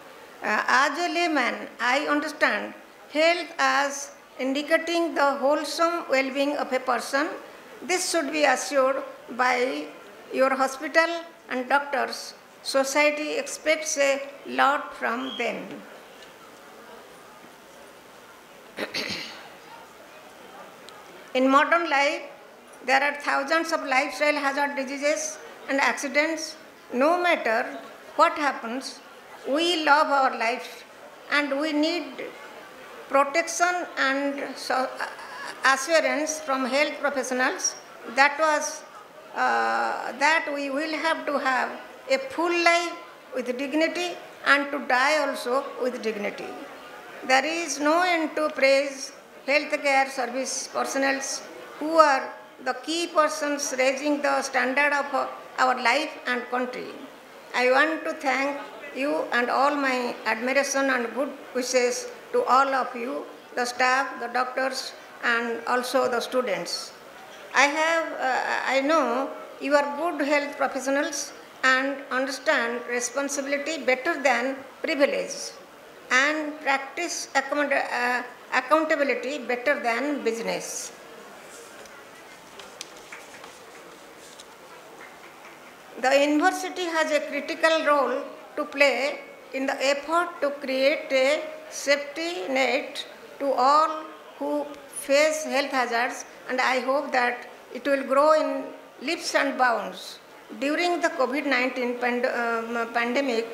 [SPEAKER 9] As a layman, I understand health as indicating the wholesome well-being of a person. This should be assured by your hospital and doctors. Society expects a lot from them. In modern life, there are thousands of lifestyle hazard diseases and accidents. No matter what happens, we love our life and we need protection and assurance from health professionals, that was that we will have to have a full life with dignity and to die also with dignity. There is no end to praise healthcare service personnel who are the key persons raising the standard of our life and country. I want to thank you and all my admiration and good wishes to all of you, the staff, the doctors, and also the students. I know you are good health professionals and understand responsibility better than privilege and practice accountability better than business. The university has a critical role to play in the effort to create a safety net to all who face health hazards, and I hope that it will grow in leaps and bounds. During the COVID-19 pandemic,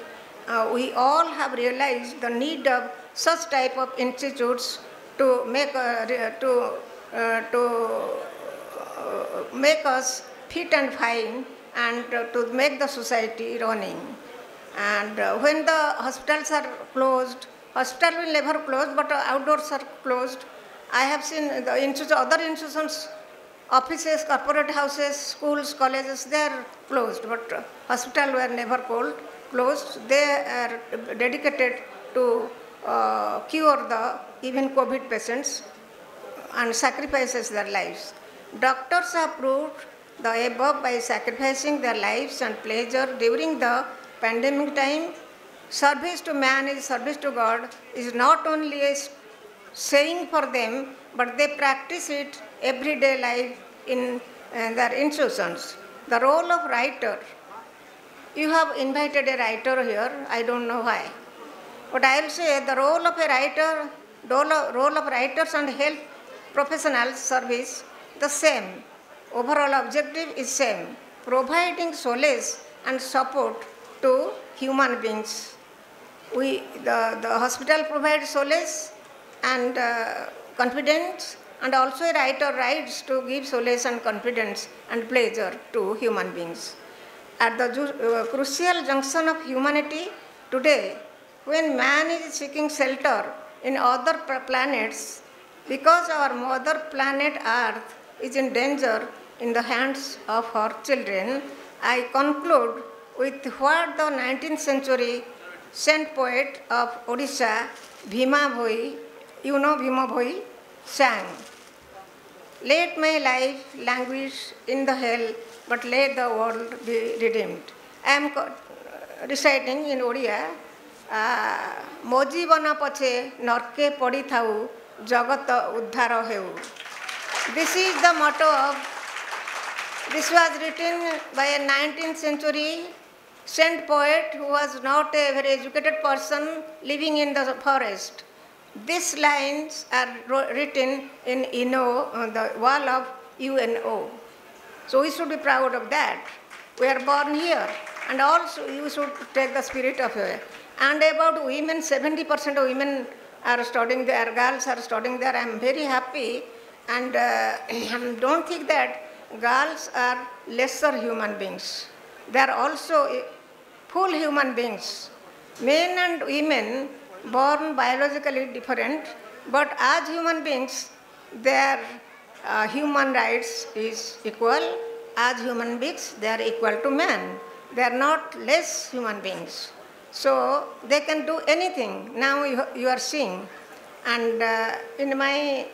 [SPEAKER 9] we all have realized the need of such type of institutes to make us fit and fine and to make the society running. And when the hospitals are closed, hospital will never close, but outdoors are closed. I have seen the other institutions, offices, corporate houses, schools, colleges, they are closed, but hospitals were never closed. They are dedicated to cure the even COVID patients and sacrifices their lives. Doctors have proved the above by sacrificing their lives and pleasure during the pandemic time. Service to man is service to God is not only a saying for them, but they practice it everyday life in their institutions. The role of writer. You have invited a writer here, I don't know why. But I will say the role of a writer, role of writers and health professionals service the same. Overall objective is same, providing solace and support to human beings. The hospital provides solace and confidence, and also a writer writes to give solace and confidence and pleasure to human beings. At the crucial junction of humanity today, when man is seeking shelter in other planets, because our mother planet Earth is in danger in the hands of her children, I conclude with what the 19th century saint poet of Odisha, Bhima Bhoi, you know Bhima Bhoi, sang. Let my life languish in the hell, but let the world be redeemed. I am reciting in Odia, ମୋ ଜୀବନ ପଛେ ନର୍କେ ପଡ଼ିଥାଉ ଜଗତ ଉଦ୍ଧାର ହେଉ. This is the motto of, this was written by a 19th century saint poet who was not a very educated person living in the forest. These lines are written in the wall of UNO. So we should be proud of that. We are born here, and also you should take the spirit of it. And about women, 70% of women are studying there, girls are studying there. I am very happy, and don't think that girls are lesser human beings. They are also full human beings. Men and women born biologically different, but as human beings, their human rights is equal. As human beings, they are equal to man. They are not less human beings. So they can do anything. Now you are seeing. And in my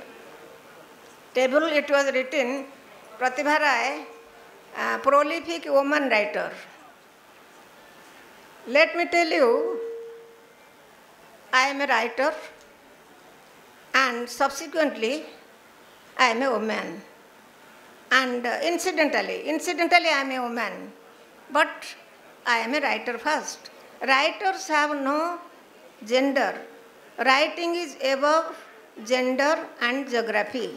[SPEAKER 9] table it was written, Pratibha Rai, prolific woman writer. Let me tell you, I am a writer, and subsequently I am a woman. And incidentally I am a woman, but I am a writer first. Writers have no gender. Writing is above gender and geography.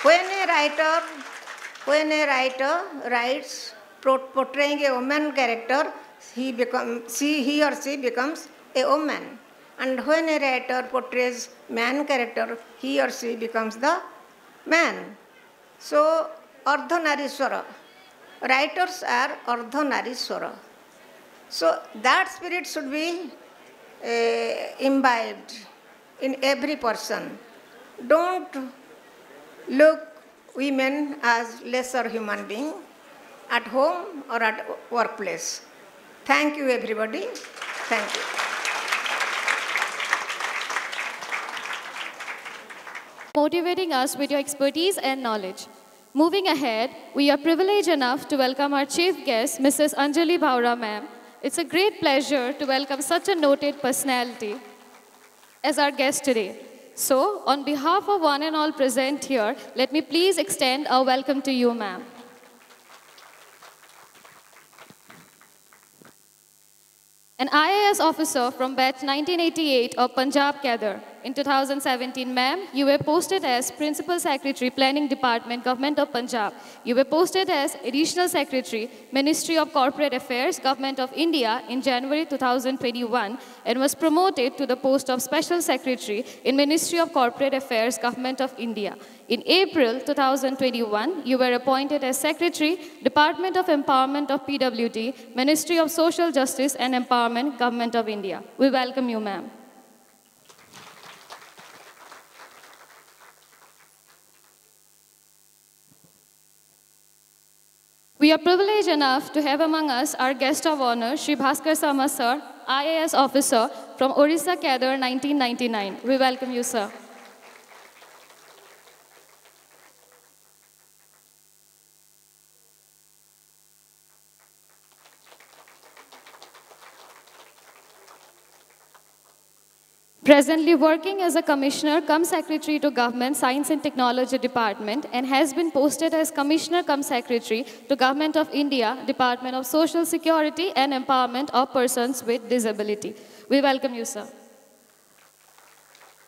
[SPEAKER 9] When a writer writes portraying a woman character, he or she becomes a woman. And when a writer portrays man character, he or she becomes the man. So, Ardhanarishwara. Writers are Ardhanarishwara. So, that spirit should be imbibed in every person. Don't look women as lesser human beings at home or at workplace. Thank you, everybody. Thank you.
[SPEAKER 4] Motivating us with your expertise and knowledge. Moving ahead, we are privileged enough to welcome our chief guest, Mrs. Anjali Bhaura ma'am. It's a great pleasure to welcome such a noted personality as our guest today. So, on behalf of one and all present here, let me please extend our welcome to you, ma'am. An IAS officer from batch 1988 of Punjab Cadre. In 2017, ma'am, you were posted as Principal Secretary, Planning Department, Government of Punjab. You were posted as Additional Secretary, Ministry of Corporate Affairs, Government of India in January 2021 and was promoted to the post of Special Secretary in Ministry of Corporate Affairs, Government of India. In April 2021, you were appointed as Secretary, Department of Empowerment of PWD, Ministry of Social Justice and Empowerment, Government of India. We welcome you, ma'am. We are privileged enough to have among us our guest of honor, Shri Bhaskar Sama sir, IAS officer from Orissa Cadre 1999. We welcome you, sir. Presently working as a commissioner cum secretary to Government Science and Technology Department and has been posted as commissioner cum secretary to Government of India, Department of Social Security and Empowerment of Persons with Disability. We welcome you, sir.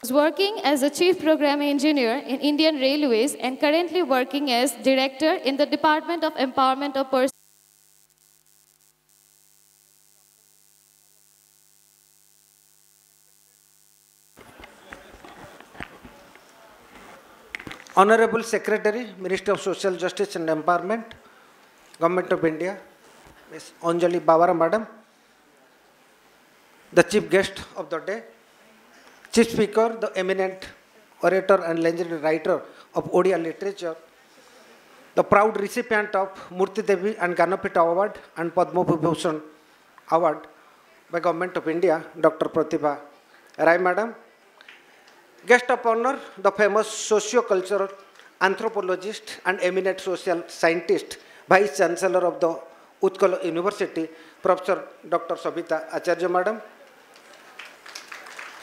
[SPEAKER 4] Is working as a chief program engineer in Indian Railways and currently working as director in the Department of Empowerment of Persons.
[SPEAKER 10] Honorable Secretary, Ministry of Social Justice and Empowerment, Government of India, Ms. Anjali Bhaura Madam, the chief guest of the day, Chief Speaker, the eminent orator and legendary writer of Odia literature, the proud recipient of Murti Devi and Ganapita Award and Padma Vibhushan Award by Government of India, Dr. Pratibha Rai Madam, guest of honor, the famous socio-cultural anthropologist and eminent social scientist, Vice Chancellor of the Utkal University, Professor Dr. Sabita Acharya Madam,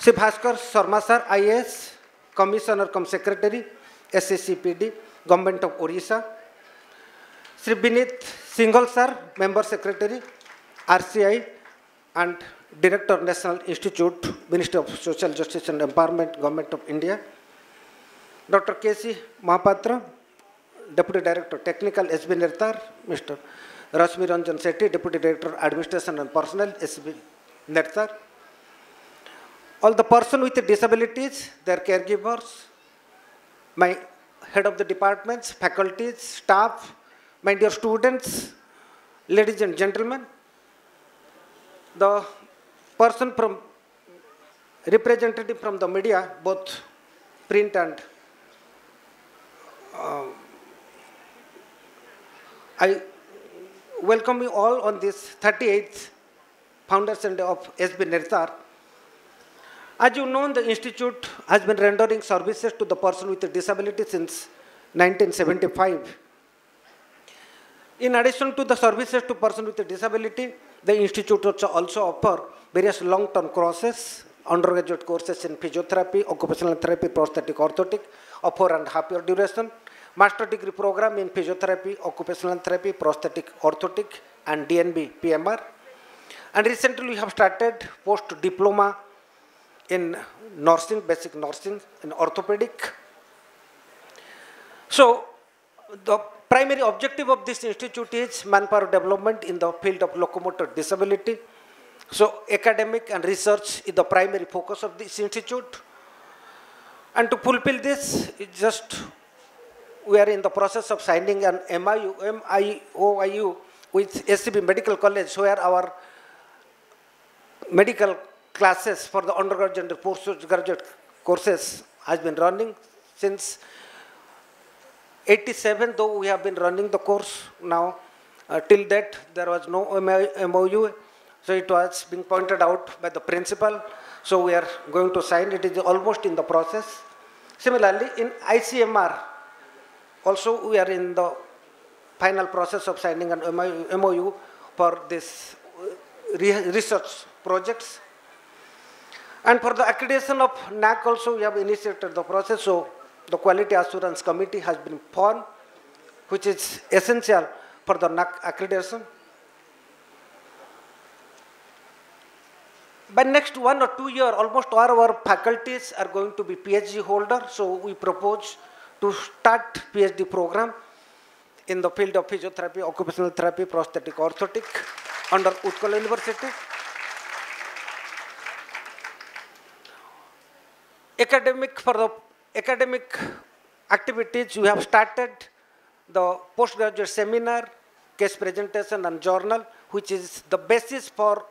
[SPEAKER 10] Shri Bhaskar Sharma Sir, IAS, Commissioner cum Secretary, SSCPD, Government of Orissa, Shri Vinit Singhal Sir, Member Secretary, RCI and Director, National Institute, Ministry of Social Justice and Empowerment, Government of India. Dr. K.C. Mahapatra, Deputy Director, Technical, SVNIRTAR. Mr. Rashmi Ranjan Sethi, Deputy Director, Administration and Personnel, SVNIRTAR. All the persons with disabilities, their caregivers, my head of the departments, faculties, staff, my dear students, ladies and gentlemen, the person from representative from the media, both print and I welcome you all on this 38th Foundation Day of SVNIRTAR. As you know, the institute has been rendering services to the person with a disability since 1975. In addition to the services to person with a disability, the institute also offers various long-term courses, undergraduate courses in physiotherapy, occupational therapy, prosthetic orthotic of 4.5 year duration, master degree program in physiotherapy, occupational therapy, prosthetic orthotic and DNB PMR. And recently we have started post-diploma in nursing, basic nursing, in orthopedic. So the primary objective of this institute is manpower development in the field of locomotor disability, So academic and research is the primary focus of this institute. And to fulfill this, we are in the process of signing an MIOIU with SCB Medical College, where our medical classes for the undergraduate and postgraduate courses has been running since 87, though we have been running the course now. Till that, there was no MOU, so it was being pointed out by the principal. So we are going to sign. It is almost in the process. Similarly, in ICMR, also we are in the final process of signing an MOU for this research projects. And for the accreditation of NAC also, we have initiated the process. So the Quality Assurance Committee has been formed, which is essential for the NAC accreditation. By next 1 or 2 years, almost all our faculties are going to be PhD holders. So we propose to start PhD program in the field of physiotherapy, occupational therapy, prosthetic, orthotic under Utkal University. For the academic activities, we have started the postgraduate seminar, case presentation and journal, which is the basis for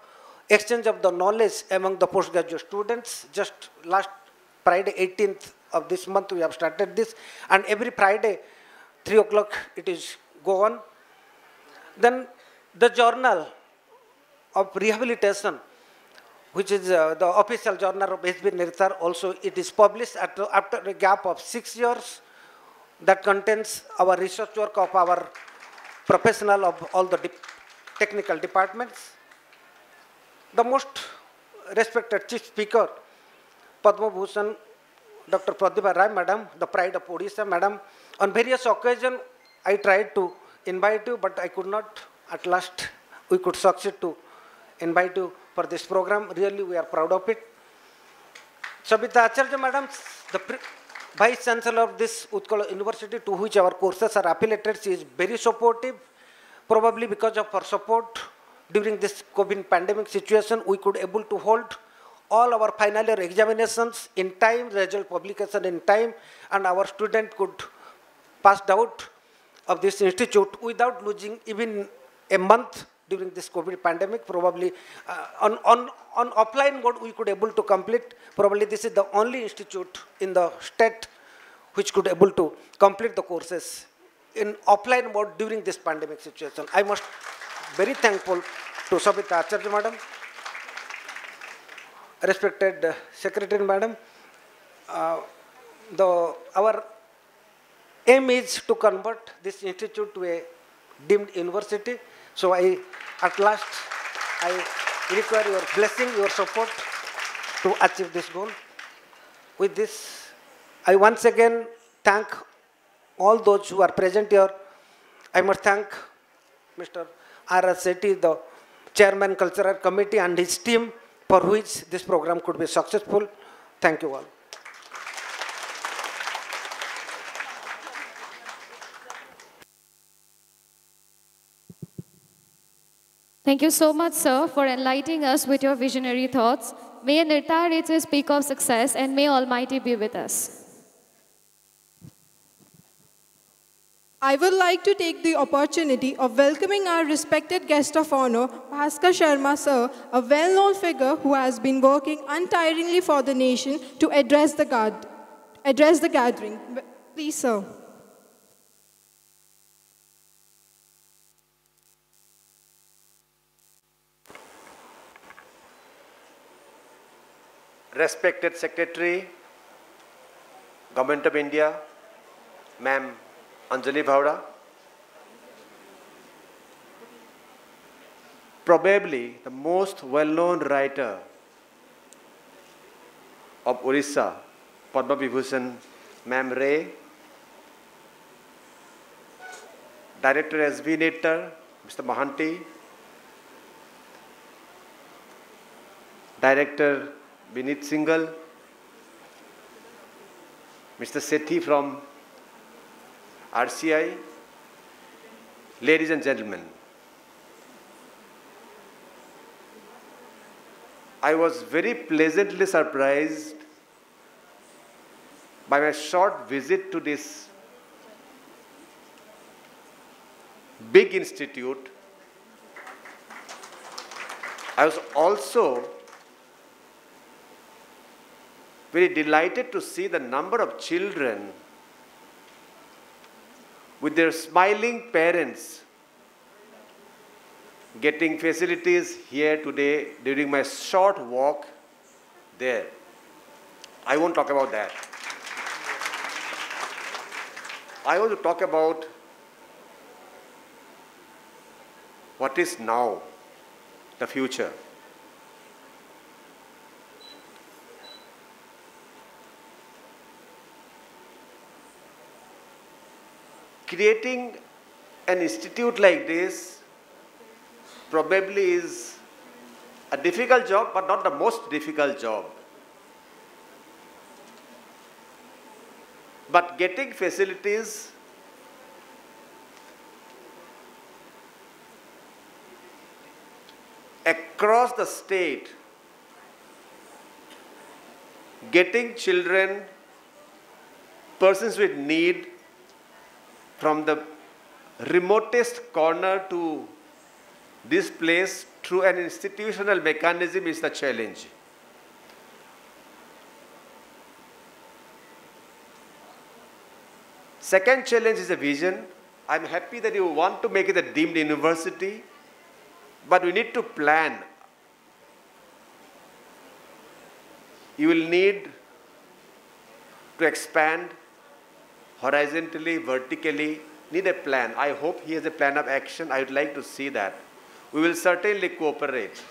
[SPEAKER 10] exchange of the knowledge among the postgraduate students. Just last Friday, 18th of this month, we have started this. And every Friday, 3 o'clock, it is go on. Then the journal of rehabilitation, which is the official journal of SVNIRTAR, also it is published after a gap of 6 years. That contains our research work of our professional of all the technical departments. The most respected chief speaker, Padma Bhushan, Dr. Pratibha Rai, Madam, the pride of Odisha, Madam. On various occasions, I tried to invite you, but I could not. At last, we could succeed to invite you for this program. Really, we are proud of it. Sabita Acharya, Madam, the Vice Chancellor of this Utkal University, to which our courses are affiliated, she is very supportive. Probably because of her support, during this COVID pandemic situation, we could able to hold all our final year examinations in time, result publication in time, and our student could pass out of this institute without losing even a month during this COVID pandemic. Probably on offline mode, we could able to complete. Probably this is the only institute in the state which could able to complete the courses in offline mode during this pandemic situation. I must very thankful to Sabita Acharya, Madam, respected Secretary, Madam. Our aim is to convert this institute to a deemed university. So at last, I require your blessing, your support to achieve this goal. With this, I once again thank all those who are present here. I must thank Mr. R.S. Sethi, the Chairman Cultural Committee, and his team, for which this program could be successful. Thank you all.
[SPEAKER 4] Thank you so much, sir, for enlightening us with your visionary thoughts. May Nirtar reach his peak of success, and may Almighty be with us.
[SPEAKER 2] I would like to take the opportunity of welcoming our respected guest of honor, Bhaskar Sharma, sir, a well-known figure who has been working untiringly for the nation to address the gathering. Please, sir.
[SPEAKER 11] Respected Secretary, Government of India, Ma'am Anjali Bhavda, probably the most well-known writer of Orissa, Padma Vibhushan, Ma'am Ray, Director SVNIRTAR, Mr. Mahanti, Director Vinit Singhal, Mr. Sethi from RCI, ladies and gentlemen, I was very pleasantly surprised by my short visit to this big institute. I was also very delighted to see the number of children with their smiling parents getting facilities here today during my short walk there. I won't talk about that. I want to talk about what is now, the future. Creating an institute like this probably is a difficult job, but not the most difficult job. But getting facilities across the state, getting children, persons with need, from the remotest corner to this place through an institutional mechanism is the challenge. Second challenge is a vision. I'm happy that you want to make it a deemed university, but we need to plan. You will need to expand horizontally, vertically, need a plan. I hope he has a plan of action. I would like to see that. We will certainly cooperate.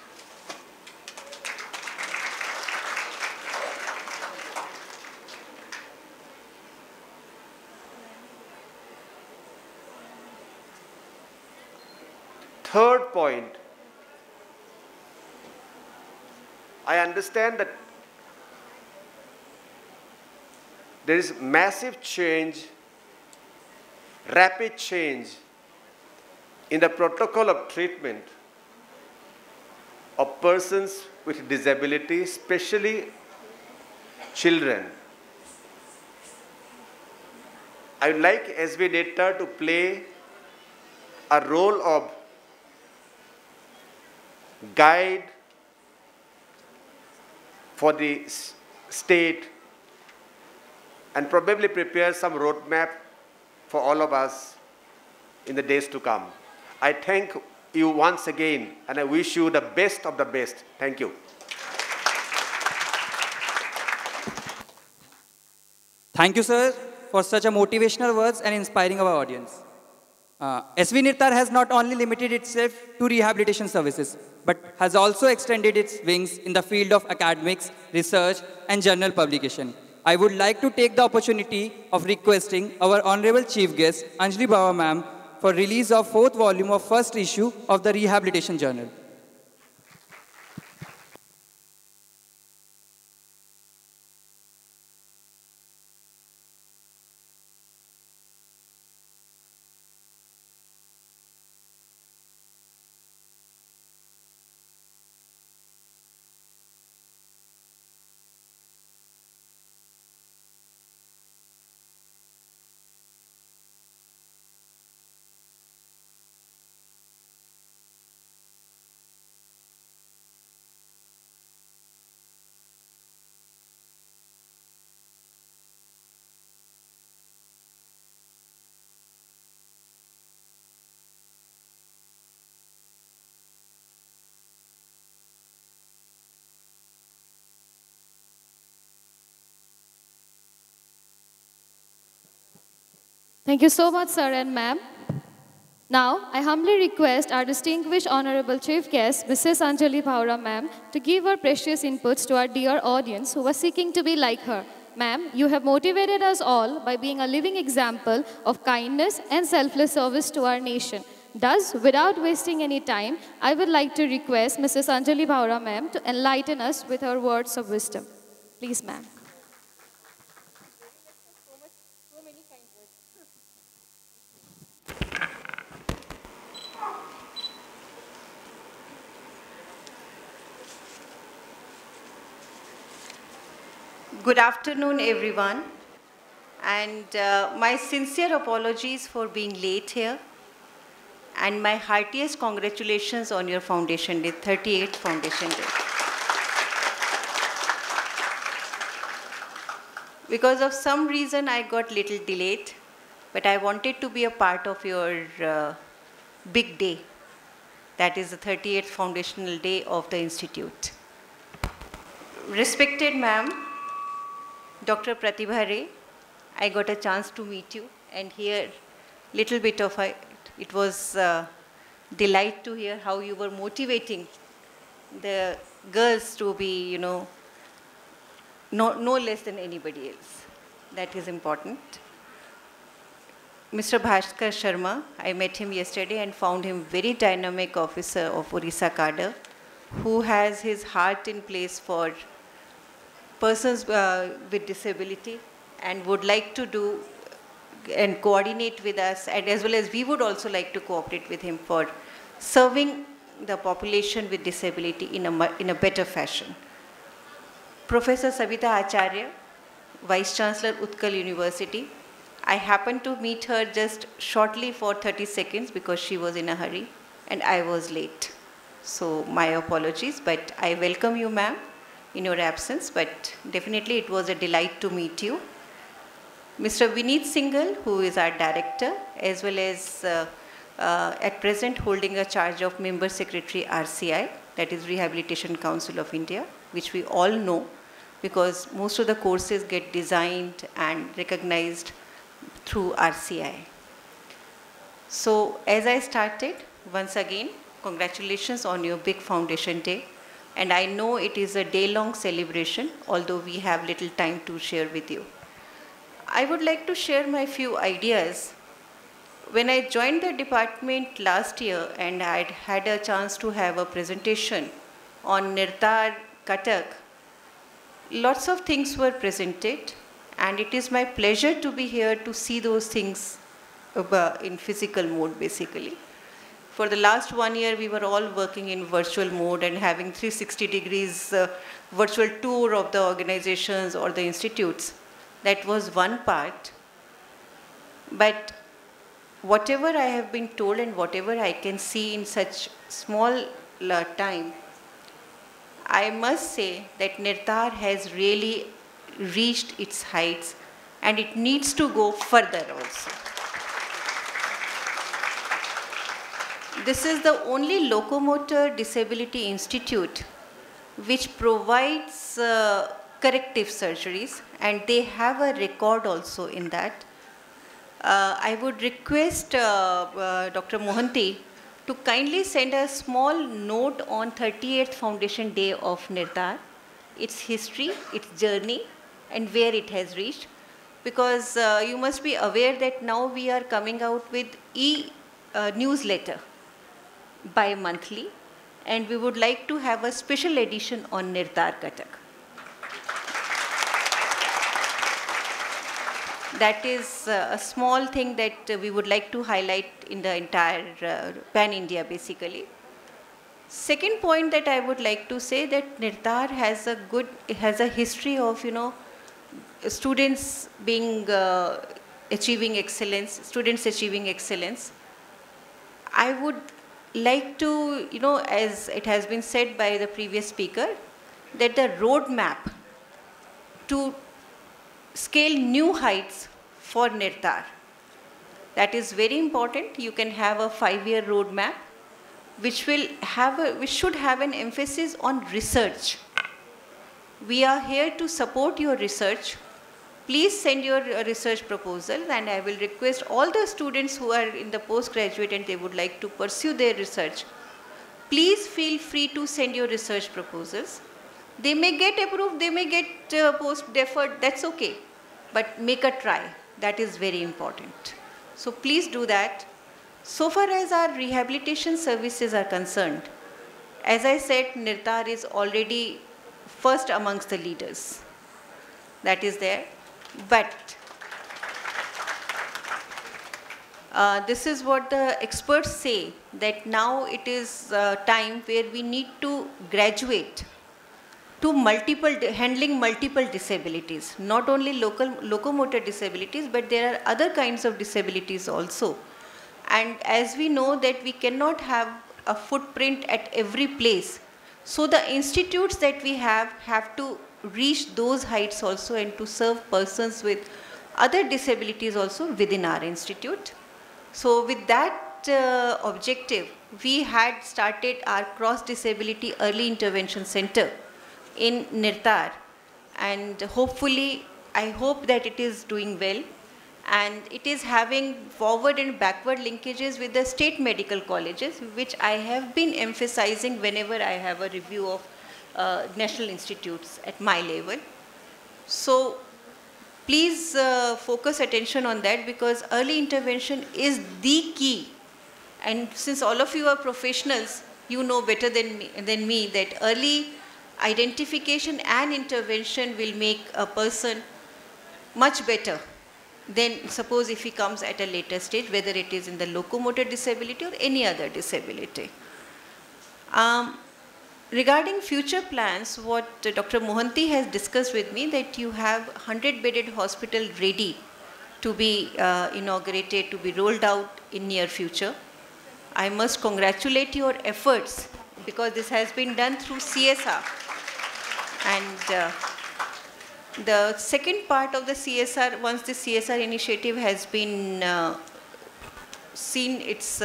[SPEAKER 11] Third point, I understand that there is massive change, rapid change in the protocol of treatment of persons with disability, especially children. I would like SVNIRTAR to play a role of guide for the state and probably prepare some roadmap for all of us in the days to come. I thank you once again and I wish you the best of the best. Thank you.
[SPEAKER 3] Thank you, sir, for such a motivational words and inspiring our audience. SVNIRTAR has not only limited itself to rehabilitation services, but has also extended its wings in the field of academics, research, and journal publication. I would like to take the opportunity of requesting our Honorable Chief Guest, Anjali Baba Ma'am, for release of 4th volume of first issue of the Rehabilitation Journal.
[SPEAKER 4] Thank you so much, sir and ma'am. Now, I humbly request our distinguished Honorable Chief Guest, Mrs. Anjali Bhaura ma'am, to give her precious inputs to our dear audience who was seeking to be like her. Ma'am, you have motivated us all by being a living example of kindness and selfless service to our nation. Thus, without wasting any time, I would like to request Mrs. Anjali Bhaura ma'am to enlighten us with her words of wisdom. Please, ma'am.
[SPEAKER 12] Good afternoon, everyone. And my sincere apologies for being late here. And my heartiest congratulations on your Foundation Day, 38th Foundation Day. Because of some reason, I got little delayed, but I wanted to be a part of your big day. That is the 38th Foundational Day of the Institute. Respected ma'am, Dr. Pratibha Ray, I got a chance to meet you and hear little bit of it. It was delight to hear how you were motivating the girls to be, no less than anybody else. That is important. Mr. Bhaskar Sharma, I met him yesterday and found him very dynamic officer of Orissa cadre, who has his heart in place for persons with disability and would like to do and coordinate with us, and as well as we would also like to cooperate with him for serving the population with disability in a better fashion. Professor Sabita Acharya, Vice Chancellor, Utkal University. I happened to meet her just shortly for 30 seconds because she was in a hurry and I was late. So my apologies, but I welcome you, ma'am, in your absence, but definitely it was a delight to meet you. Mr. Vineet Singhal, who is our director, as well as at present holding a charge of Member Secretary RCI, that is Rehabilitation Council of India, which we all know because most of the courses get designed and recognized through RCI. So as I started, once again, congratulations on your big Foundation Day. And I know it is a day-long celebration, although we have little time to share with you. I would like to share my few ideas. When I joined the department last year and I had a chance to have a presentation on SVNIRTAR Kathak, lots of things were presented, and it is my pleasure to be here to see those things in physical mode, basically. For the last 1 year, we were all working in virtual mode and having 360 degrees virtual tour of the organizations or the institutes. That was one part. But whatever I have been told and whatever I can see in such small time, I must say that SVNIRTAR has really reached its heights and it needs to go further also. This is the only locomotor disability institute which provides corrective surgeries, and they have a record also in that. I would request Dr. Mohanty to kindly send a small note on 38th Foundation Day of SVNIRTAR, its history, its journey, and where it has reached. Because you must be aware that now we are coming out with newsletter bi-monthly, and we would like to have a special edition on SVNIRTAR Kathak. That is a small thing that we would like to highlight in the entire pan-India, basically. Second point that I would like to say that SVNIRTAR has a history of, students achieving excellence, students achieving excellence. I would like to, as it has been said by the previous speaker, that the roadmap to scale new heights for SVNIRTAR. That is very important. You can have a 5-year roadmap which should have an emphasis on research. We are here to support your research. Please send your research proposal, and I will request all the students who are in the postgraduate and they would like to pursue their research, please feel free to send your research proposals. They may get approved, they may get post-deferred, that's okay. But make a try. That is very important. So please do that. So far as our rehabilitation services are concerned, as I said, SVNIRTAR is already first amongst the leaders. That is there. But this is what the experts say, that now it is time where we need to graduate to handling multiple disabilities, not only locomotor disabilities, but there are other kinds of disabilities also. And as we know that we cannot have a footprint at every place, so the institutes that we have to reach those heights also and to serve persons with other disabilities also within our institute. So with that objective, we had started our Cross Disability Early Intervention Center in NIRTAR, and hopefully, I hope that it is doing well, and it is having forward and backward linkages with the state medical colleges, which I have been emphasizing whenever I have a review of national institutes at my level. So please focus attention on that, because early intervention is the key. And since all of you are professionals, you know better than me that early identification and intervention will make a person much better than suppose if he comes at a later stage, whether it is in the locomotor disability or any other disability. Regarding future plans, what Dr. Mohanty has discussed with me, that you have 100-bedded hospital ready to be inaugurated, to be rolled out in near future. I must congratulate your efforts, because this has been done through CSR. And the second part of the CSR, once the CSR initiative has been seen its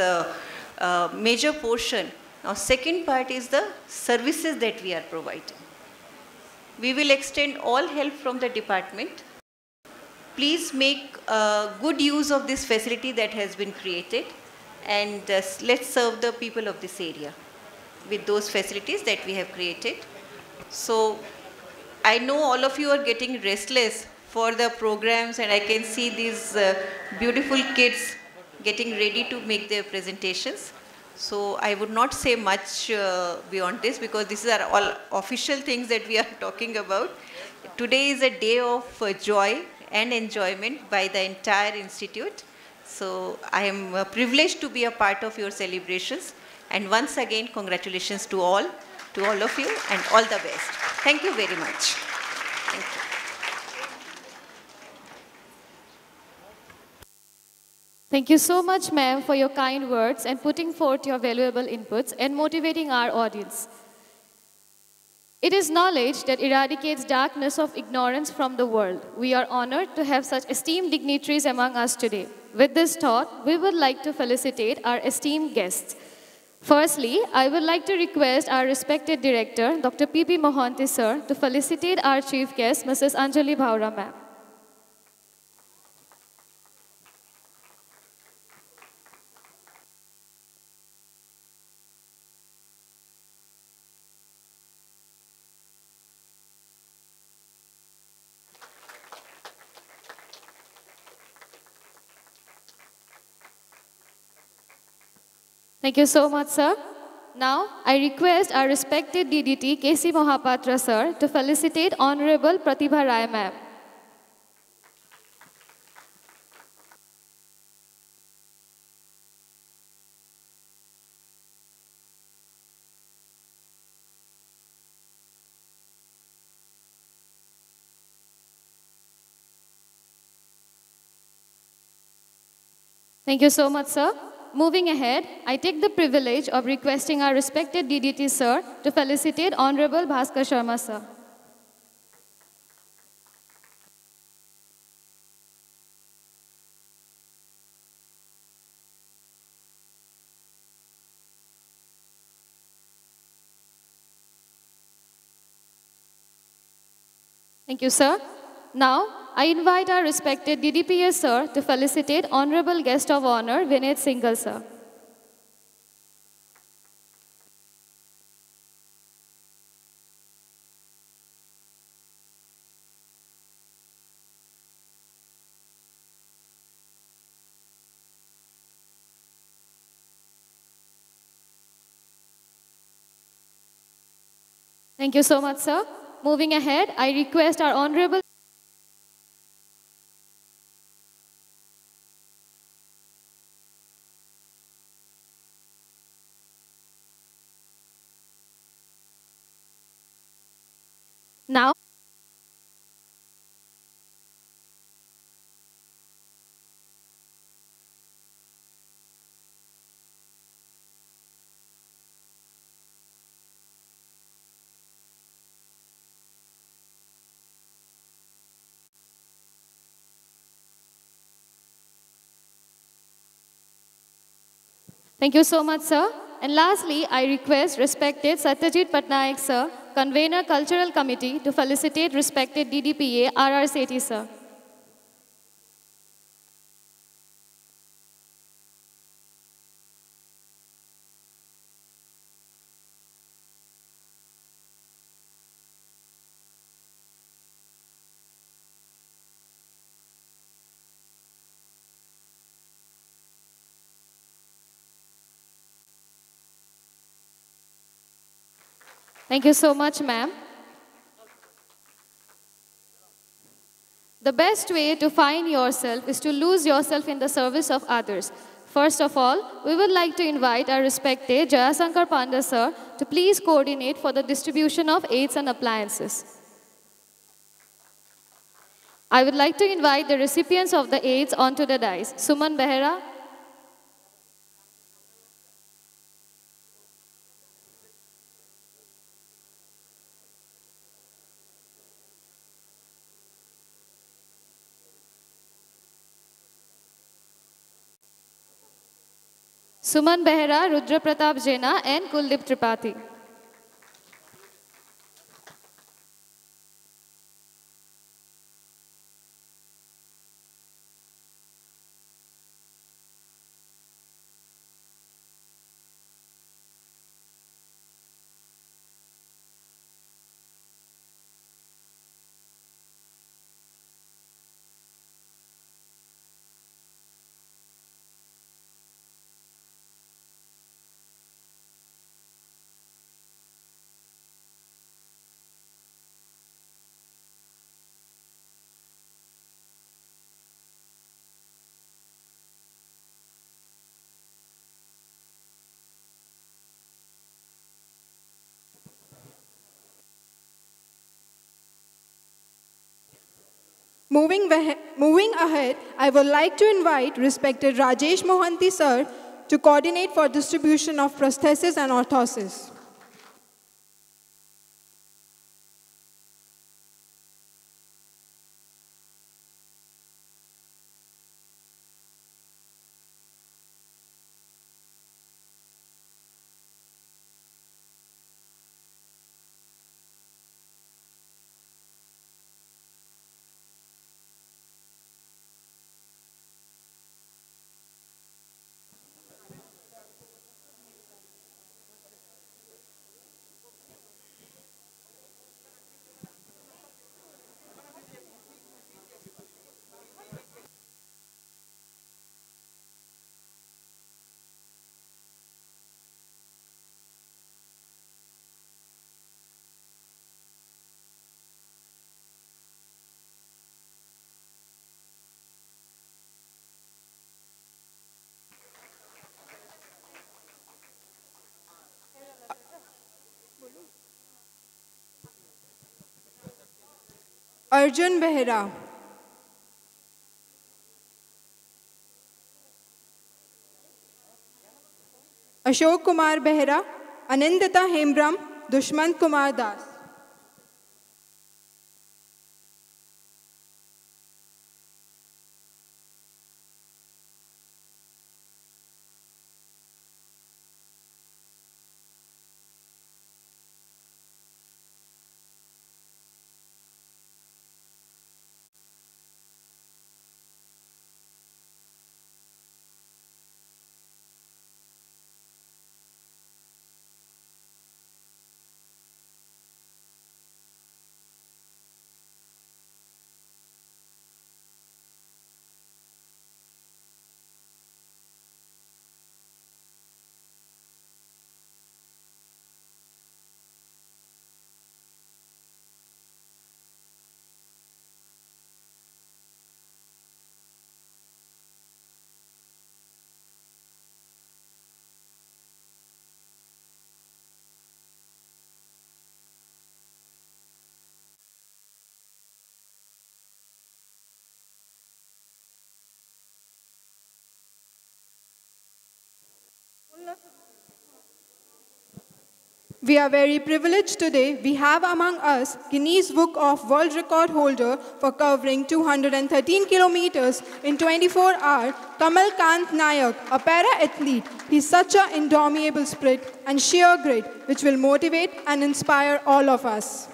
[SPEAKER 12] major portion, now second part is the services that we are providing. We will extend all help from the department. Please make good use of this facility that has been created, and let's serve the people of this area with those facilities that we have created. So I know all of you are getting restless for the programs, and I can see these beautiful kids getting ready to make their presentations. So I would not say much beyond this, because these are all official things that we are talking about. Today is a day of joy and enjoyment by the entire institute. So I am privileged to be a part of your celebrations. And once again, congratulations to all of you, and all the best. Thank you very much. Thank you.
[SPEAKER 4] Thank you so much, ma'am, for your kind words and putting forth your valuable inputs and motivating our audience. It is knowledge that eradicates darkness of ignorance from the world. We are honored to have such esteemed dignitaries among us today. With this thought, we would like to felicitate our esteemed guests. Firstly, I would like to request our respected director, Dr. P.P. Mohanty, sir, to felicitate our chief guest, Mrs. Anjali Bhaura, ma'am. Thank you so much, sir. Now, I request our respected DDT, K.C. Mohapatra, sir, to felicitate Honorable Pratibha Rai, ma'am. Thank you so much, sir. Moving ahead, I take the privilege of requesting our respected DDT, sir, to felicitate Honorable Bhaskar Sharma, sir. Thank you, sir. Now, I invite our respected DDPS, sir, to felicitate Honorable Guest of Honor, Vinay Singhal, sir. Thank you so much, sir. Moving ahead, I request our Honorable Now, thank you so much, sir. And lastly, I request respected Satyajit Patnaik, sir, Convener Cultural Committee, to felicitate respected DDPA RR Sethi, sir. Thank you so much, ma'am. The best way to find yourself is to lose yourself in the service of others. First of all, we would like to invite our respected Jayasankar Panda sir to please coordinate for the distribution of aids and appliances. I would like to invite the recipients of the aids onto the dais. Suman Behera, Suman Behera, Rudra Pratap Jena, and Kuldip Tripathi.
[SPEAKER 2] Moving ahead, I would like to invite respected Rajesh Mohanty sir to coordinate for distribution of prosthesis and orthosis. Arjun Behera, Ashok Kumar Behera, Anindita Hembram, Dushmant Kumar Das. We are very privileged today. We have among us Guinness Book of World Record holder for covering 213 kilometers in 24 hours, Kamal Kant Nayak, a para-athlete. He's such an indomitable spirit and sheer grit, which will motivate and inspire all of us.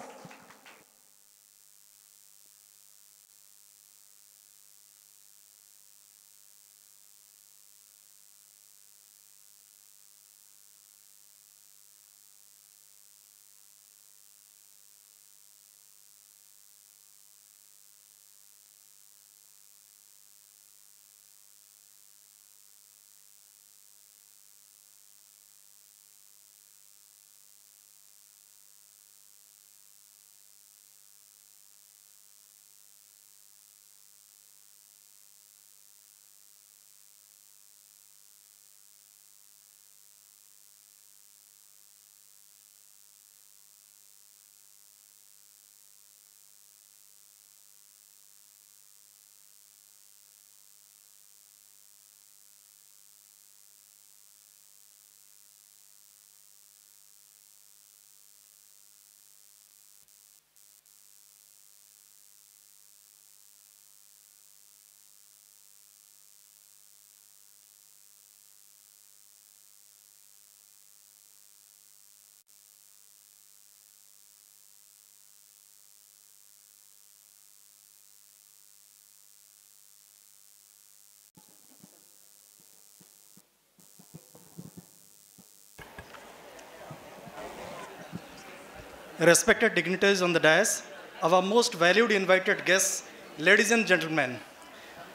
[SPEAKER 13] Respected dignitaries on the dais, our most valued invited guests, ladies and gentlemen.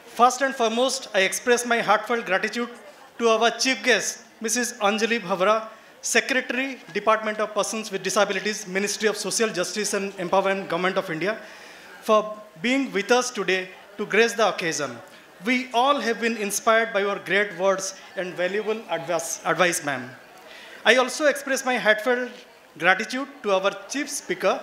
[SPEAKER 13] First and foremost, I express my heartfelt gratitude to our chief guest, Mrs. Anjali Bhavra, Secretary, Department of Persons with Disabilities, Ministry of Social Justice and Empowerment, Government of India, for being with us today to grace the occasion. We all have been inspired by your great words and valuable advice, ma'am. I also express my heartfelt gratitude to our chief speaker,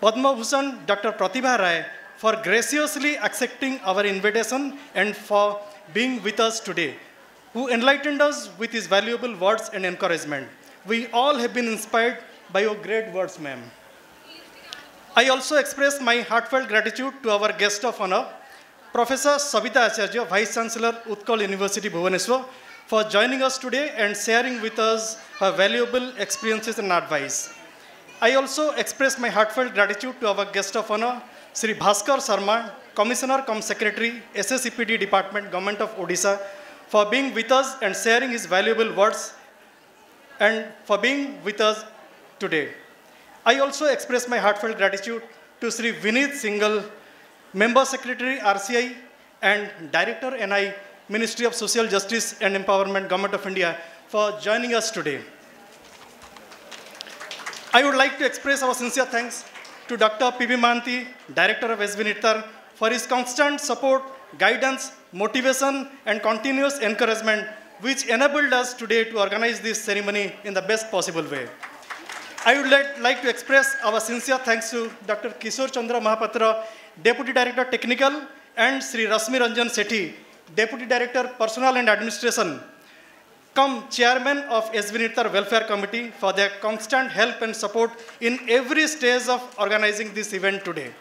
[SPEAKER 13] Padma Bhushan Dr. Pratibha Rai, for graciously accepting our invitation and for being with us today, who enlightened us with his valuable words and encouragement. We all have been inspired by your great words, ma'am. I also express my heartfelt gratitude to our guest of honor, Professor Sabita Acharya, Vice Chancellor, Utkal University, Bhubaneswar, for joining us today and sharing with us her valuable experiences and advice. I also express my heartfelt gratitude to our guest of honor, Sri Bhaskar Sharma, Commissioner cum Secretary, SSEPD Department, Government of Odisha, for being with us and sharing his valuable words and for being with us today. I also express my heartfelt gratitude to Sri Vinit Singhal, Member Secretary, RCI, and Director, NI, Ministry of Social Justice and Empowerment, Government of India, for joining us today. I would like to express our sincere thanks to Dr. P.B. Manti, Director of SVNIRTAR, for his constant support, guidance, motivation, and continuous encouragement, which enabled us today to organize this ceremony in the best possible way. I would like to express our sincere thanks to Dr. Kishore Chandra Mahapatra, Deputy Director Technical, and Sri Rasmi Ranjan Sethi, Deputy Director Personnel and Administration, cum Chairman of SVNIRTAR Welfare Committee, for their constant help and support in every stage of organizing this event today.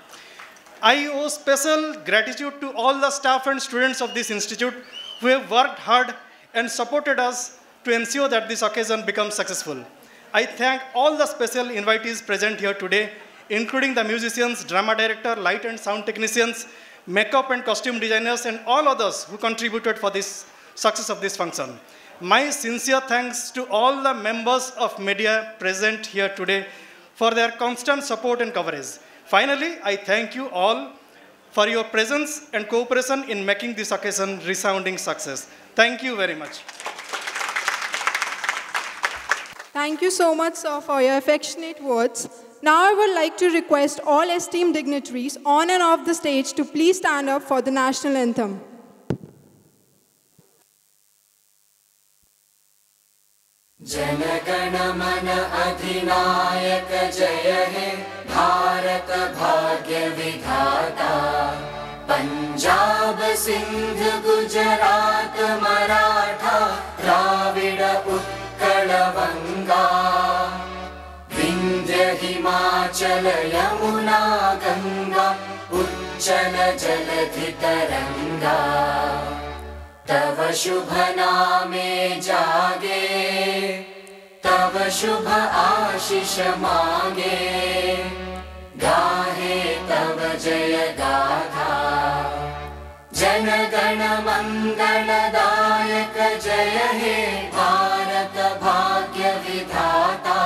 [SPEAKER 13] I owe special gratitude to all the staff and students of this institute who have worked hard and supported us to ensure that this occasion becomes successful. I thank all the special invitees present here today, including the musicians, drama director, light and sound technicians, makeup and costume designers, and all others who contributed for this success of this function. My sincere thanks to all the members of media present here today for their constant support and coverage. Finally, I thank you all for your presence and cooperation in making this occasion resounding success. Thank you very much.
[SPEAKER 2] Thank you so much, sir, for your affectionate words. Now I would like to request all esteemed dignitaries on and off the stage to please stand up for the national anthem.
[SPEAKER 1] Jana Gana मन अधिनायक जय हे भारत भाग्य विधाता पंजाब पंजाब सिंध गुजरात मराठा द्राविड उत्कल बंगा विंध्य हिमाचल यमुना गंगा उच्चल जलधि तरंगा तव शुभ नामे जागे तव शुभ आशीष मांगे गाहे तव जय गाथा जन गण मंगलदायक जय हे भारत भाग्य विधाता